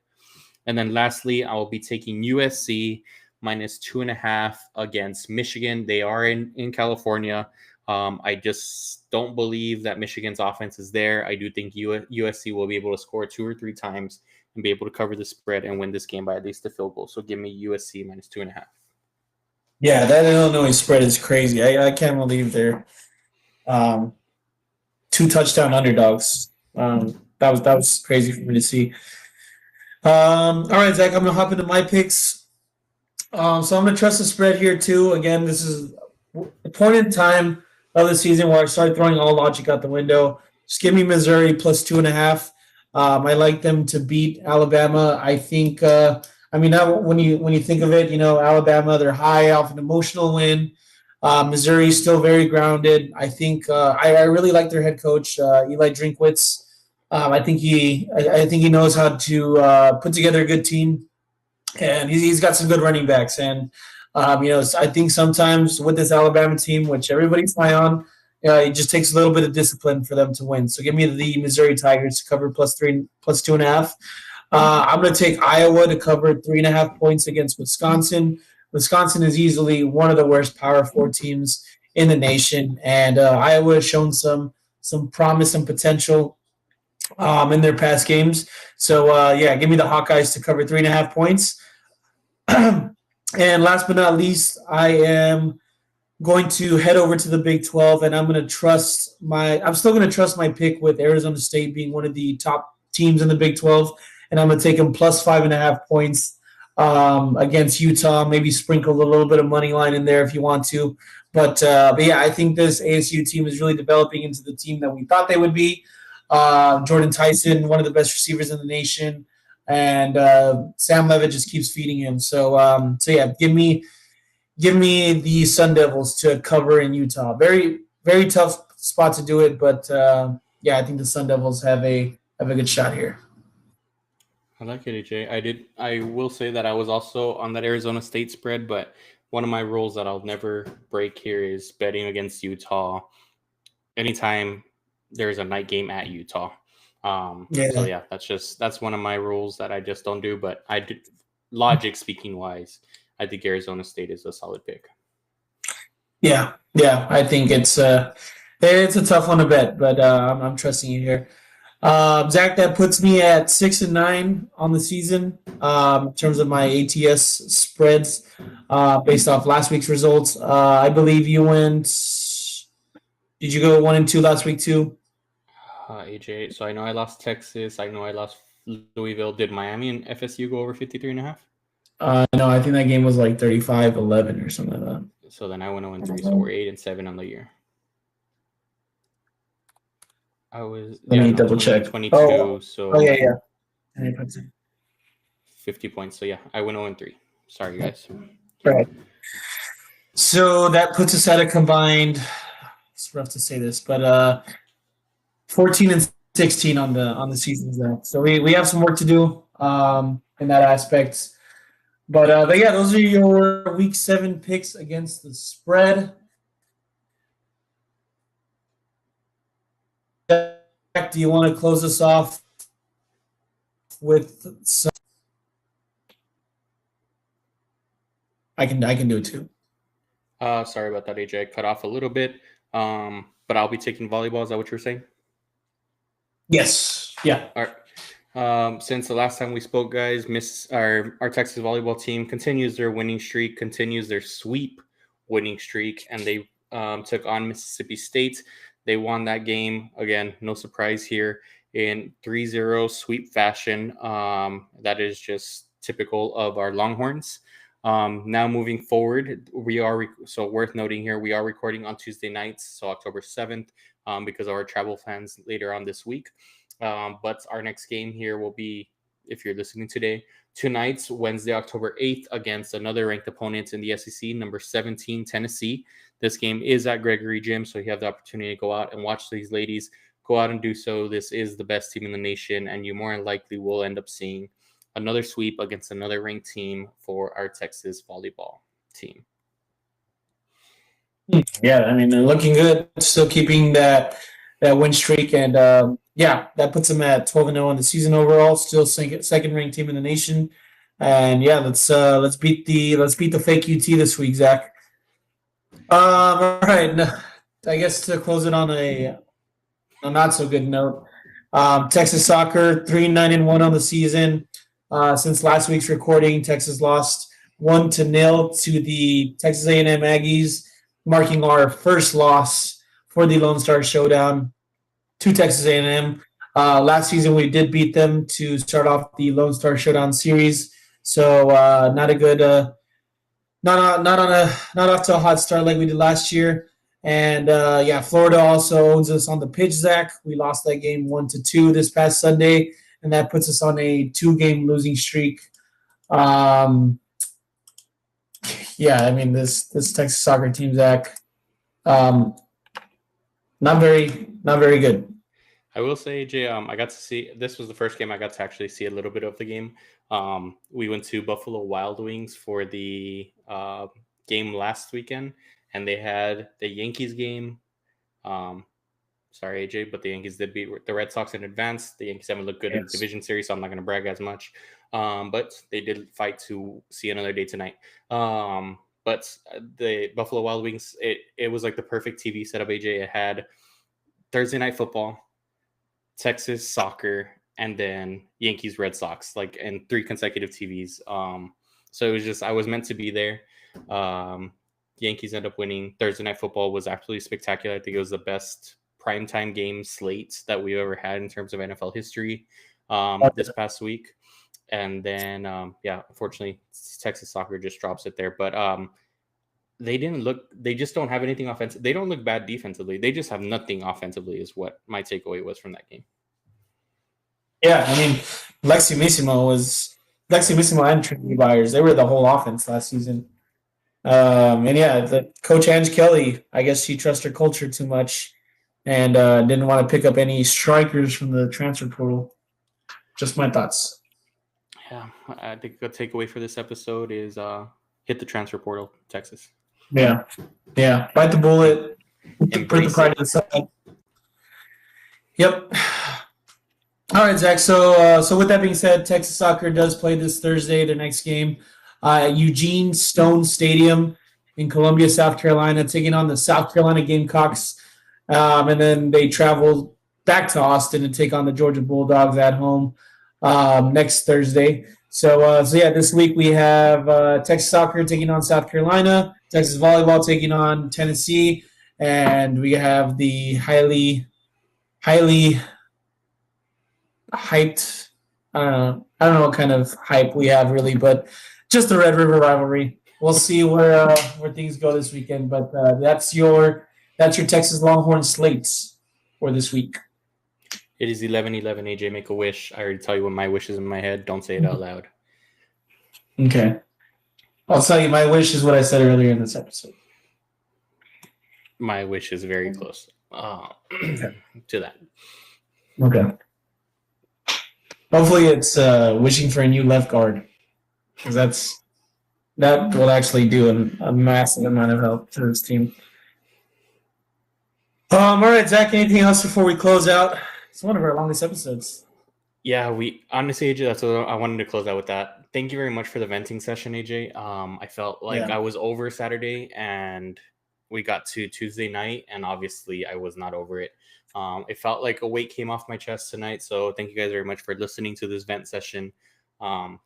And then lastly, I will be taking USC -2.5 against Michigan. They are in California. I just don't believe that Michigan's offense is there. I do think USC will be able to score 2 or 3 times and be able to cover the spread and win this game by at least a field goal. So give me USC minus 2.5. Yeah, that Illinois spread is crazy. I can't believe they're 2 touchdown underdogs. That was crazy for me to see. All right, Zach, I'm gonna hop into my picks. So I'm gonna trust the spread here too. Again, this is the point in time of the season where I started throwing all logic out the window. Just give me Missouri plus 2.5. I like them to beat Alabama. I think. Now when you think of it, Alabama, they're high off an emotional win. Missouri is still very grounded. I think I really like their head coach, Eli Drinkwitz. I think he knows how to put together a good team, and he's got some good running backs. And I think sometimes with this Alabama team, which everybody's high on, it just takes a little bit of discipline for them to win. So give me the Missouri Tigers to cover plus 2.5. I'm going to take Iowa to cover 3.5 points against Wisconsin. Wisconsin is easily one of the worst Power 4 teams in the nation, and Iowa has shown some promise and potential in their past games. So, give me the Hawkeyes to cover 3.5 points. And last but not least, I am going to head over to the Big 12, and I'm still going to trust my pick with Arizona State being one of the top teams in the Big 12, and I'm going to take them plus 5.5 points against Utah. Maybe sprinkle a little bit of money line in there if you want to. But yeah, I think this ASU team is really developing into the team that we thought they would be. Jordan Tyson, one of the best receivers in the nation, and Sam Levitt just keeps feeding him. So yeah, give me the Sun Devils to cover in Utah. Very, very tough spot to do it, but I think the Sun Devils have a good shot here. I like it, AJ. I will say that I was also on that Arizona State spread, but one of my rules that I'll never break here is betting against Utah anytime there's a night game at Utah. So yeah, that's one of my rules that I just don't do. But logic speaking wise, I think Arizona State is a solid pick. Yeah, I think it's a tough one to bet, but I'm trusting you here. Zach, that puts me at 6-9 on the season in terms of my ATS spreads based off last week's results. I believe you went. Did you go 1-2 last week too? AJ, so I know I lost Texas. I know I lost Louisville. Did Miami and FSU go over 53.5? No, I think that game was like 35-11 or something like that. So then I went 0-3. So we're 8-7 on the year. I was. Let me double check. 22. Yeah. 50 points. So yeah, I went 0-3. Sorry, guys. Right. So that puts us at a combined. It's rough to say this, but 14-16 on the season. So we have some work to do in that aspect. But yeah, those are your Week 7 picks against the spread. Do you want to close us off with some? I can do it too. Sorry about that, AJ. I cut off a little bit. But I'll be taking volleyball. Is that what you're saying? Yes. Yeah. All right. Since the last time we spoke, guys, our Texas volleyball team continues their winning streak, continues their sweep winning streak, and they took on Mississippi State. They won that game. Again, no surprise here, in 3-0 sweep fashion. That is just typical of our Longhorns. Now moving forward, so worth noting here, we are recording on Tuesday nights, so October 7th, because of our travel plans later on this week. But our next game here will be, if you're listening today, tonight's Wednesday, October 8th, against another ranked opponent in the SEC, number 17, Tennessee. This game is at Gregory Gym, so you have the opportunity to go out and watch these ladies. Go out and do so. This is the best team in the nation, and you more than likely will end up seeing another sweep against another ranked team for our Texas volleyball team. Yeah, I mean, they're looking good, still keeping that win streak, and that puts them at 12-0 in the season overall. Still second ranked team in the nation, and yeah, let's beat the fake UT this week, Zach. All right, I guess to close it on a not so good note, Texas soccer 3-9-1 on the season. Since last week's recording, Texas lost 1-0 to the Texas A&M Aggies, marking our first loss for the Lone Star Showdown to Texas A&M. Last season, we did beat them to start off the Lone Star Showdown series. So not a good, not off to a hot start like we did last year. And Florida also owns us on the pitch, Zach. We lost that game 1-2 this past Sunday, and that puts us on a 2-game losing streak. This Texas soccer team, Zach, not very good. I will say, AJ, I got to see, this was the first game I got to actually see a little bit of the game. We went to Buffalo Wild Wings for the game last weekend, and they had the Yankees game. Sorry, AJ, but the Yankees did beat the Red Sox in advance. The Yankees haven't looked good in the division series, so I'm not going to brag as much. But they did fight to see another day tonight. But the Buffalo Wild Wings, it was like the perfect TV setup, AJ. It had Thursday night football, Texas soccer, and then Yankees Red Sox, like in 3 consecutive TVs. So it was just, I was meant to be there. Yankees end up winning. Thursday night football was absolutely spectacular. I think it was the best primetime game slate that we've ever had in terms of NFL history this past week. And then, unfortunately, Texas soccer just drops it there. But they just don't have anything offensive. They don't look bad defensively. They just have nothing offensively is what my takeaway was from that game. Yeah, I mean, Lexi Missimo and Trinity Byers, they were the whole offense last season. The Coach Ange Kelly, I guess she trusts her culture too much and didn't want to pick up any strikers from the transfer portal. Just my thoughts. Yeah, I think a takeaway for this episode is hit the transfer portal, Texas. Yeah. Bite the bullet. Put the pride to the side. Yep. All right, Zach. So with that being said, Texas soccer does play this Thursday, the next game, at Eugene Stone Stadium in Columbia, South Carolina, taking on the South Carolina Gamecocks. And then they travel back to Austin to take on the Georgia Bulldogs at home next Thursday. So this week we have Texas soccer taking on South Carolina, Texas volleyball taking on Tennessee, and we have the highly hyped. I don't know what kind of hype we have really, but just the Red River rivalry. We'll see where things go this weekend. But that's your Texas Longhorn slates for this week. It is 11-11. AJ, make a wish. I already tell you what my wish is in my head. Don't say it out loud. Okay. I'll tell you, my wish is what I said earlier in this episode. My wish is very close to that. Okay. Hopefully it's wishing for a new left guard, because that will actually do a massive amount of help to this team. All right, Zach, anything else before we close out? It's one of our longest episodes. Yeah, we honestly, AJ, that's what I wanted to close out with that. Thank you very much for the venting session, AJ. I felt like I was over Saturday and we got to Tuesday night, and obviously I was not over it. It felt like a weight came off my chest tonight. So thank you guys very much for listening to this vent session.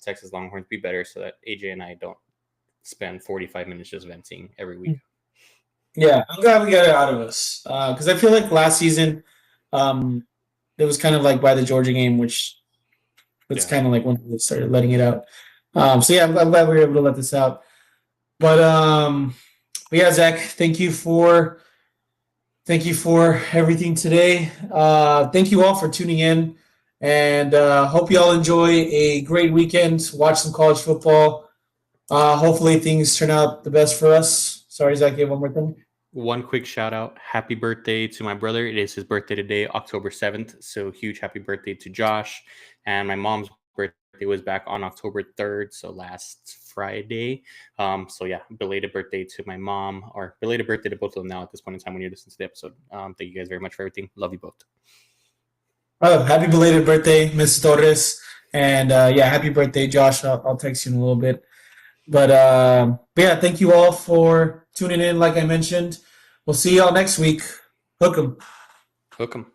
Texas Longhorns be better so that AJ and I don't spend 45 minutes just venting every week. Yeah, I'm glad we got it out of us. Because I feel like last season, it was kind of like by the Georgia game, which it's kind of like when we started letting it out. I'm glad we were able to let this out. But Zach, thank you for everything today. Thank you all for tuning in, and hope you all enjoy a great weekend. Watch some college football. Hopefully things turn out the best for us. Sorry, Zach, you have one more thing? One quick shout out. Happy birthday to my brother. It is his birthday today, October 7th. So huge happy birthday to Josh. And my mom's birthday was back on October 3rd. So last Friday. Belated birthday to my mom, or belated birthday to both of them now at this point in time when you listen to the episode. Thank you guys very much for everything. Love you both. Oh, happy belated birthday, Ms. Torres. And happy birthday, Josh. I'll text you in a little bit. But thank you all for tuning in. Like I mentioned, we'll see y'all next week. Hook 'em. Hook 'em.